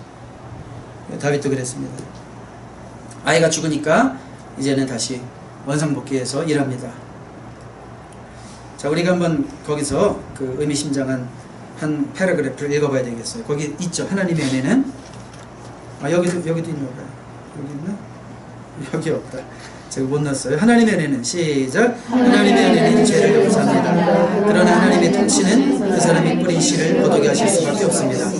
다윗도 그랬습니다. 아이가 죽으니까 이제는 다시 원상복귀해서 일합니다. 자, 우리가 한번 거기서 그 의미심장한 한 패러그래프를 읽어봐야 되겠어요. 거기 있죠. 하나님의 은혜는, 여기도 있나 봐요. 여기 있나? 여기 없다. 제가 못 넣었어요. 하나님의 은혜는, 시작. 하나님의 은혜는 죄를 용서합니다. 그러나 하나님의 통치는 그 사람이 뿌린 씨를 거두게 하실 수밖에 없습니다.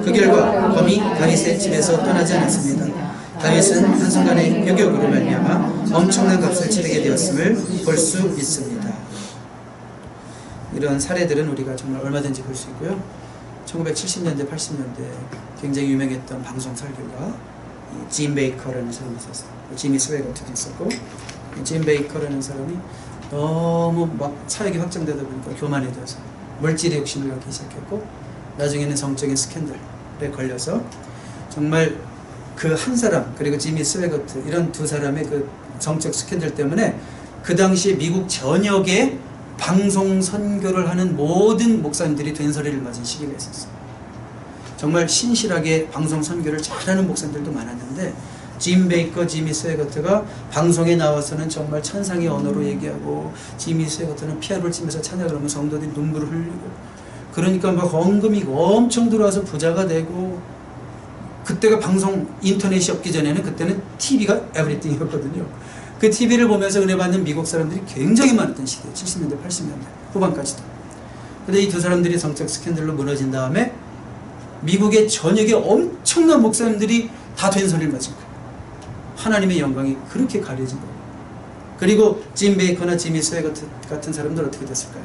그 결과 범이 다윗의 집에서 떠나지 않았습니다. 다윗은 한순간의 유격으로 말미암아 엄청난 값을 치르게 되었음을 볼 수 있습니다. 이런 사례들은 우리가 정말 얼마든지 볼 수 있고요. 1970년대, 80년대 굉장히 유명했던 방송 설교가 짐 베이커라는 사람이 있었어요. 지미 스웨거트도 있었고, 짐 베이커라는 사람이 너무 막 사역이 확장되다 보니까 교만해져서 물질의 욕심을 갖기 시작했고, 나중에는 성적인 스캔들에 걸려서 정말 그 한 사람, 그리고 지미 스웨거트, 이런 두 사람의 그 성적 스캔들 때문에 그 당시 미국 전역에 방송 선교를 하는 모든 목사님들이 된소리를 맞은 시기가 있었어요. 정말 신실하게 방송 선교를 잘하는 목사님들도 많았는데, 짐 베이커, 지미 스웨거트가 방송에 나와서는 정말 천상의 언어로 얘기하고, 지미 스웨거트는 피아노를 치면서 찬양을 하면 성도들이 눈물을 흘리고, 그러니까 막 헌금이 엄청 들어와서 부자가 되고, 그때가 방송 인터넷이 없기 전에는 그때는 TV가 에브리띵이었거든요. 그 TV를 보면서 은혜 받는 미국 사람들이 굉장히 많았던 시대예요. 70년대, 80년대 후반까지도. 근데 이 두 사람들이 성적 스캔들로 무너진 다음에 미국의 전역에 엄청난 목사님들이 다 된소리를 맞은 거예요. 하나님의 영광이 그렇게 가려진 거예요. 그리고 짐 베이커나 지미 스웨거트 같은 사람들 어떻게 됐을까요?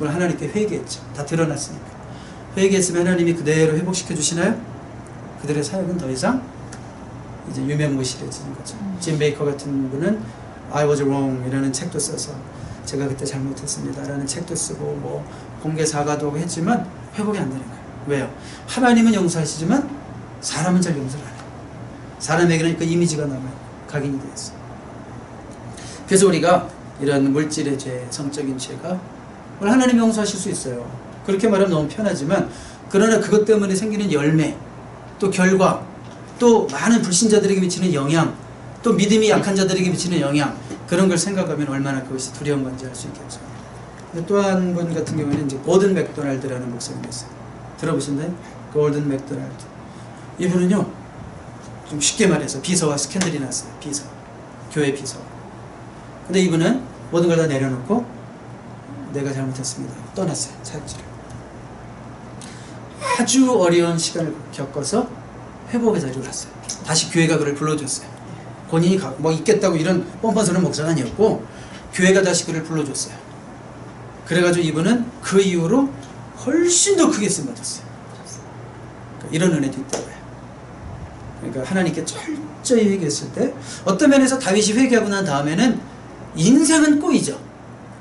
오늘 하나님께 회개했죠. 다 드러났으니까. 회개했으면 하나님이 그대로 회복시켜 주시나요? 그들의 사역은 더 이상 이제 유명무실해지는 거죠. 짐 베이커 같은 분은 I was wrong 이라는 책도 써서 제가 그때 잘못했습니다 라는 책도 쓰고 뭐 공개 사과도 하고 했지만 회복이 안 되는 거예요. 왜요? 하나님은 용서하시지만 사람은 잘 용서를 안 해요. 사람에게는 그 이미지가 남아요. 각인이 되어 있어요. 그래서 우리가 이런 물질의 죄, 성적인 죄가 오늘 하나님이 용서하실 수 있어요. 그렇게 말하면 너무 편하지만, 그러나 그것 때문에 생기는 열매, 또 결과, 또 많은 불신자들에게 미치는 영향, 또 믿음이 약한 자들에게 미치는 영향, 그런 걸 생각하면 얼마나 그것이 두려운 건지 알 수 있겠죠. 또 한 분 같은 경우에는 이제 고든 맥도날드라는 목사님이 있어요. 들어보셨나요? 고든 맥도날드. 이분은요, 좀 쉽게 말해서 비서와 스캔들이 났어요. 비서. 교회 비서. 근데 이분은 모든 걸 다 내려놓고 내가 잘못했습니다. 떠났어요. 사역지를. 아주 어려운 시간을 겪어서 회복의 자리로 갔어요. 다시 교회가 그를 불러줬어요. 본인이 뭐 있겠다고 이런 뻔뻔스러운 목사가 아니었고 교회가 다시 그를 불러줬어요. 그래가지고 이분은 그 이후로 훨씬 더 크게 쓰임받았어요. 그러니까 이런 은혜도 있다고요. 그러니까 하나님께 철저히 회개했을 때 어떤 면에서 다윗이 회개하고 난 다음에는 인생은 꼬이죠.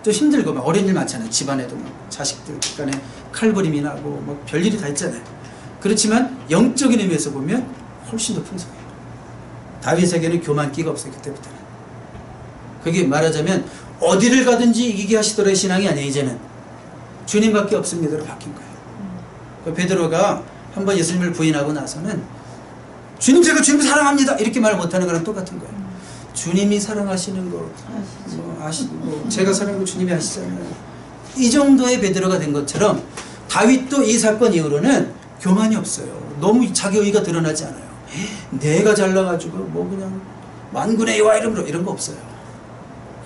또 힘들고 막 어려운 일 많잖아요. 집안에도 막 자식들 간에 칼부림이 나고 막 별일이 다 있잖아요. 그렇지만 영적인 의미에서 보면 훨씬 더 풍성해요. 다윗에게는 교만기가 없어요. 그때부터는. 그게 말하자면 어디를 가든지 이기게 하시더라의 신앙이 아니에요. 이제는 주님밖에 없습니다로 바뀐 거예요. 베드로가 한번 예수님을 부인하고 나서는 주님, 제가 주님을 사랑합니다 이렇게 말 못하는 거랑 똑같은 거예요. 주님이 사랑하시는 거 뭐 아시고 제가 사랑하고 주님이 아시잖아요. 이 정도의 베드로가 된 것처럼 다윗도 이 사건 이후로는 교만이 없어요. 너무 자기 의의가 드러나지 않아요. 내가 잘나가지고 뭐 그냥 만군의 여호와 이름으로 이런 거 없어요.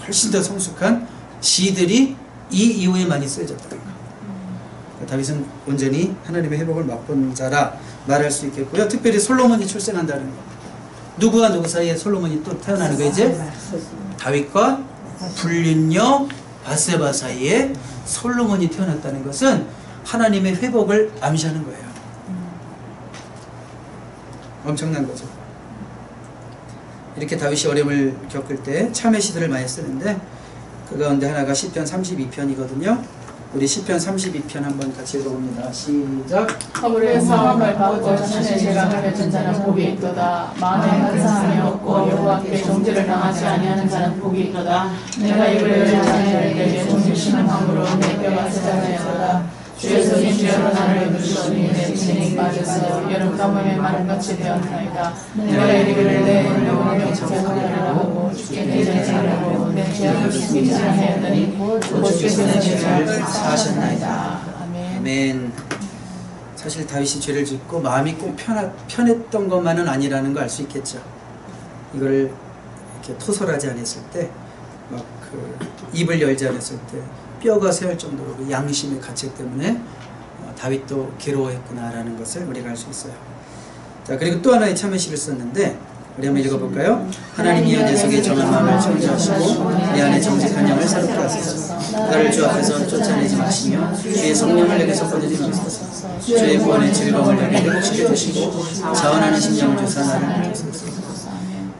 훨씬 더 성숙한 시들이 이 이후에 많이 쓰여졌다는 거. 다윗은 온전히 하나님의 회복을 맛본 자라 말할 수 있겠고요. 특별히 솔로몬이 출생한다는 거. 누구와 누구 사이에 솔로몬이 또 태어나는 거 이제 다윗과 불륜녀 바세바 사이에 솔로몬이 태어났다는 것은 하나님의 회복을 암시하는 거예요. 엄청난 거죠. 이렇게 다윗이 어려움을 겪을 때 참회 시들을 많이 쓰는데 그 가운데 하나가 시편 32편이거든요. 우리 시편 32편 한번 같이 읽어봅니다. 시작. 허물의 사함을 받고 자신의 죄악을 맺은 자는 복이 있도다. 만에 간사함이 없고 여호와께 정죄를 당하지 아니하는 자는 복이 있도다. 내가 입을 열지 자녀에게忠심한 함으로 내 뼈가 세자되었도다. 주의 손이 주여로 나를 이루시니 내 진행이 빠져서 여름 가뭄에 마른같이 되었나이다. 내가 이르기를 내 영혼을 정착하리라 하고 주께 내 죄를 하고 내 죄악을 숨기지 아니하였더니 곧 주께서 내 죄를 사하셨나이다. 아멘. 사실 다윗이 죄를 짓고 마음이 꼭 편했던 것만은 아니라는 거 알 수 있겠죠. 이걸 이렇게 토설하지 않았을 때, 막 그 입을 열지 않았을 때 뼈가 새할 정도로 그 양심의 가책 때문에 다윗도 괴로워했구나라는 것을 우리가 알 수 있어요. 자, 그리고 또 하나의 참회시를 썼는데 우리 한번 읽어볼까요? 하나님이여 내 속에 정한 마음을 청정하시고 내 안에 정직한 영을 새롭게 하소서. 나를 주 앞에서 쫓아내지 마시며 주의 성령을 내게서 꺼내지 마소서. 주의 구원의 즐거움을 내게 회복시켜 주시고 자원하는 심령을 주사 나를 주소서.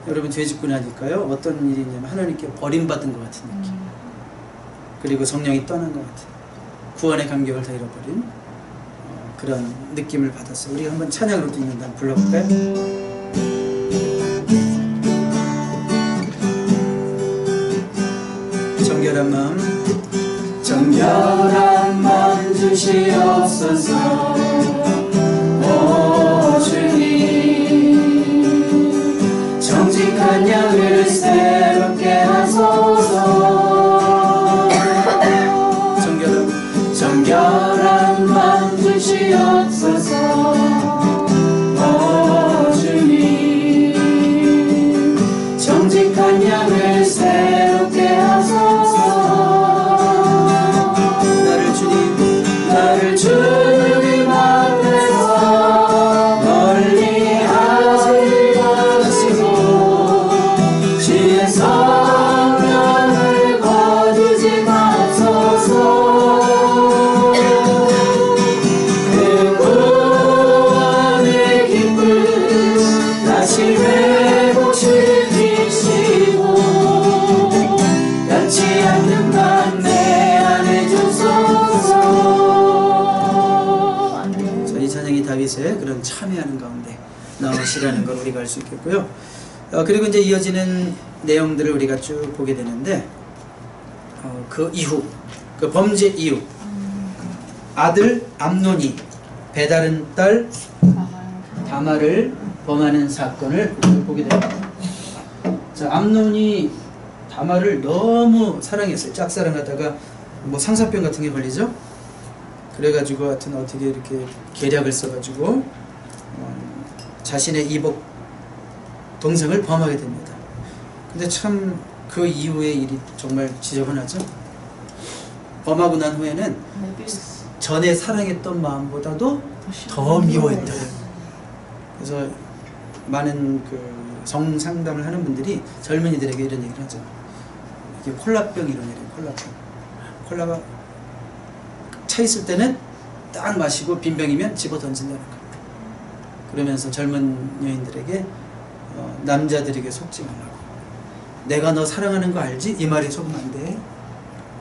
여러분 죄 짓고 나니까요 어떤 일이 있냐면 하나님께 버림받은 것 같은 느낌, 그리고 성령이 떠난 것 같은 구원의 감격을 다 잃어버린 그런 느낌을 받았어요. 우리 한번 찬양으로 듣는다 불러볼까요? 정결한 마음, 정결한 마음 주시옵소서. 오 주님, 정직한 양을 새롭게 하소서. 정결한 마음 주시옵소서. 오 주님, 정직한 양을 새롭게 하소서. 나를 주님 앞에서 멀리 하지 마시고 주의 성령을 거두지 마소서. 그 구원의 기쁨 다시 회복시키시고 변치 않는 맘 내 안에 주소서. 자, 이 찬양이 다윗의 그런 참회하는 가운데 나오시라는 걸 우리가 알 수 있겠고요. 그리고 이제 이어지는 내용들을 우리가 쭉 보게 되는데 그 이후, 그 범죄 이후 아들 암논이 배다른 딸 다말을 범하는 사건을 보게 됩니다. 자, 암논이 다말을 너무 사랑했어요. 짝사랑하다가 뭐 상사병 같은 게 걸리죠. 그래가지고 하여튼 어떻게 이렇게 계략을 써가지고 자신의 이복 동생을 범하게 됩니다. 근데 참 그 이후의 일이 정말 지저분하죠. 범하고 난 후에는 전에 사랑했던 마음보다도 더 미워했다. 그래서 많은 그 성상담을 하는 분들이 젊은이들에게 이런 얘기를 하죠. 이게 콜라병 이런 얘기예요. 콜라병. 콜라가 차 있을 때는 딱 마시고 빈 병이면 집어 던진다는 거. 그러면서 젊은 여인들에게 남자들에게 속지 말라고. 내가 너 사랑하는 거 알지? 이 말에 속으면 안 돼.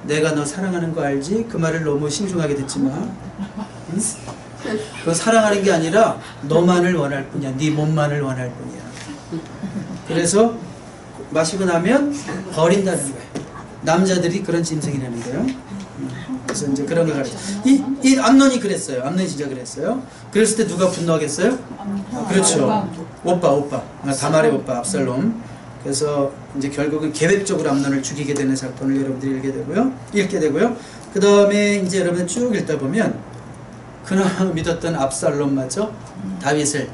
내가 너 사랑하는 거 알지? 그 말을 너무 신중하게 듣지 마. 응? 그 사랑하는 게 아니라 너만을 원할 뿐이야. 네 몸만을 원할 뿐이야. 그래서 마시고 나면 버린다는 거예요. 남자들이 그런 짐승이라는 거예요. 그래서 이제 그런 걸 가르쳐. 이 암논이 그랬어요. 암논이 진짜 그랬어요. 그랬을 때 누가 분노하겠어요? 그렇죠. 오빠. 다말의 오빠 압살롬. 그래서 이제 결국은 계획적으로 암논을 죽이게 되는 사건을 여러분들이 읽게 되고요. 그 다음에 이제 여러분 쭉 읽다 보면 그나마 믿었던 압살롬마저 다윗을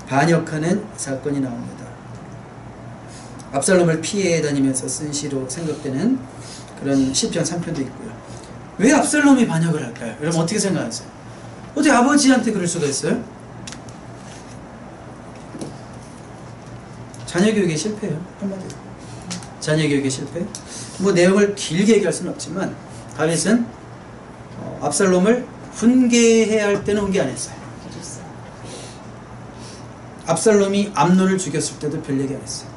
반역하는 사건이 나옵니다. 압살롬을 피해 다니면서 쓴 시로 생각되는 그런 시편 3편도 있고요. 왜 압살롬이 반역을 할까요? 여러분 어떻게 생각하세요? 어떻게 아버지한테 그럴 수가 있어요? 자녀 교육의 실패예요. 한마디로. 자녀 교육의 실패. 뭐 내용을 길게 얘기할 수는 없지만 다윗은 압살롬을 훈계해야 할 때는 훈계 안 했어요. 압살롬이 암논을 죽였을 때도 별 얘기 안 했어요.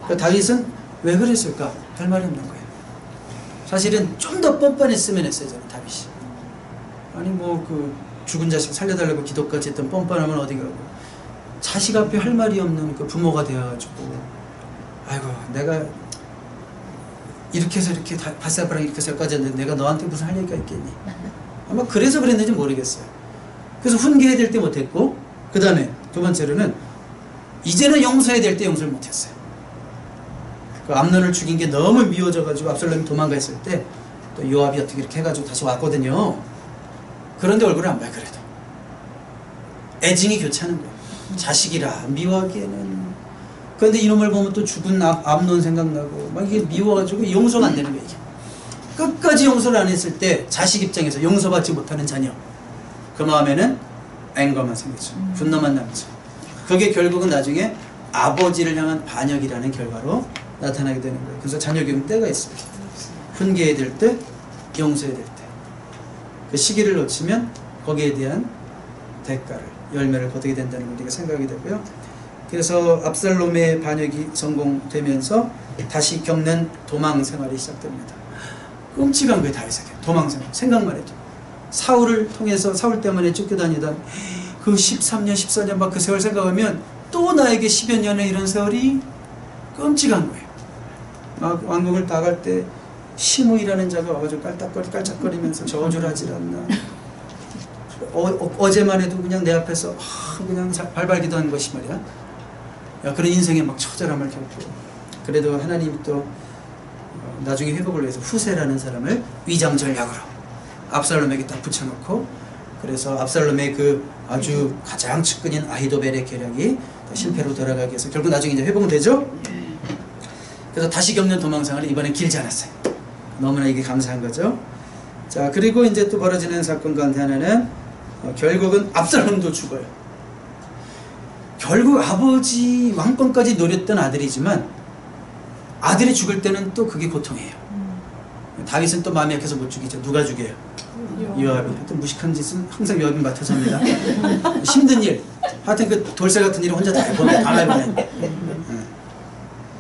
그러니까 다윗은 왜 그랬을까? 할 말이 없는 거예요. 사실은 좀 더 뻔뻔했으면 했어요. 저는 다윗이. 아니 뭐 그 죽은 자식 살려달라고 기도까지 했던 뻔뻔하면 어디 가고 자식 앞에 할 말이 없는 그 부모가 되어가지고 아이고 내가 이렇게 해서 이렇게 바사바랑 이렇게 해서까지 했는데 내가 너한테 무슨 할 얘기가 있겠니? 아마 그래서 그랬는지 모르겠어요. 그래서 훈계해야 될 때 못했고 그 다음에 두 번째로는 이제는 용서해야 될 때 용서를 못했어요. 그 암논을 죽인 게 너무 미워져가지고 압살롬이 도망가 있을 때 또 요압이 어떻게 이렇게 해가지고 다시 왔거든요. 그런데 얼굴을 안 봐요. 그래도 애증이 교차하는 거예요. 자식이라 미워하기에는. 그런데 이놈을 보면 또 죽은 암논 생각나고 막 이게 미워가지고 용서가 안 되는 거예요. 이게. 끝까지 용서를 안 했을 때 자식 입장에서 용서받지 못하는 자녀, 그 마음에는 앵거만 생기죠. 분노만 남죠. 그게 결국은 나중에 아버지를 향한 반역이라는 결과로 나타나게 되는 거예요. 그래서 자녀 교육 때가 있습니다. 훈계해야 될 때, 용서해야 될 때. 그 시기를 놓치면 거기에 대한 대가를, 열매를 거두게 된다는 걸 우리가 생각이 되고요. 그래서 압살롬의 반역이 성공되면서 다시 겪는 도망 생활이 시작됩니다. 끔찍한 거예요. 다윗에게 도망 생활. 생각만 해도 사울을 통해서 사울 때문에 쫓겨다니던 그 13년 14년 막 그 세월 생각하면 또 나에게 10여 년의 이런 세월이 끔찍한 거예요. 막 왕궁을 나갈 때 시므이라는 자가 와가지고 깔짝거리면서 저주를 하질 않나. 어제만 해도 그냥 내 앞에서 그냥 발발기도 한 것이 말이야. 야, 그런 인생에 막 처절함을 겪고, 그래도 하나님이 또 나중에 회복을 위해서 후세라는 사람을 위장 전략으로 압살롬에게 딱 붙여놓고, 그래서 압살롬의 그 아주 가장 측근인 아히도벨의 계략이 실패로 돌아가기 위해서 결국 나중에 이제 회복은 되죠. 그래서 다시 겪는 도망생활이 이번엔 길지 않았어요. 너무나 이게 감사한 거죠. 자, 그리고 이제 또 벌어지는 사건 가운데 하나는 결국은 압살롬도 죽어요. 결국 아버지 왕권까지 노렸던 아들이지만 아들이 죽을 때는 또 그게 고통이에요. 다윗은 또 마음이 약해서 못 죽이죠. 누가 죽여요? 요압이. 하여튼 무식한 짓은 항상 요압이 맡아서 합니다. 힘든 일, 하여튼 그 돌쇠 같은 일을 혼자 다 해보면 다 해보네.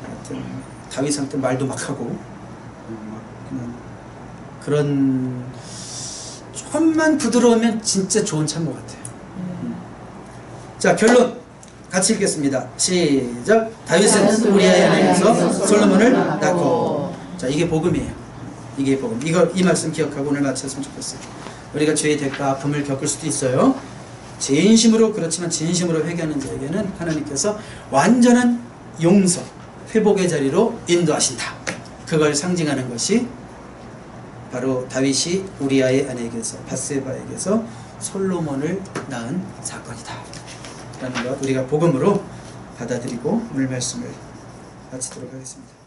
하여튼 다윗한테 말도 막 하고 그냥 그런, 조금만 부드러우면 진짜 좋은 참모 같아요. 자, 결론 같이 읽겠습니다. 시작. 다윗은 우리아의 아내에서 솔로몬을 낳고. 자, 이게 복음이에요. 이게 복음. 이 말씀 기억하고 오늘 마쳤으면 좋겠어요. 우리가 죄의 대가 아픔을 겪을 수도 있어요. 진심으로, 그렇지만 진심으로 회개하는 자에게는 하나님께서 완전한 용서, 회복의 자리로 인도하신다. 그걸 상징하는 것이 바로 다윗이 우리아의 아내에게서, 밧세바에게서 솔로몬을 낳은 사건이다 라는 것 우리가 복음으로 받아들이고 오늘 말씀을 마치도록 하겠습니다.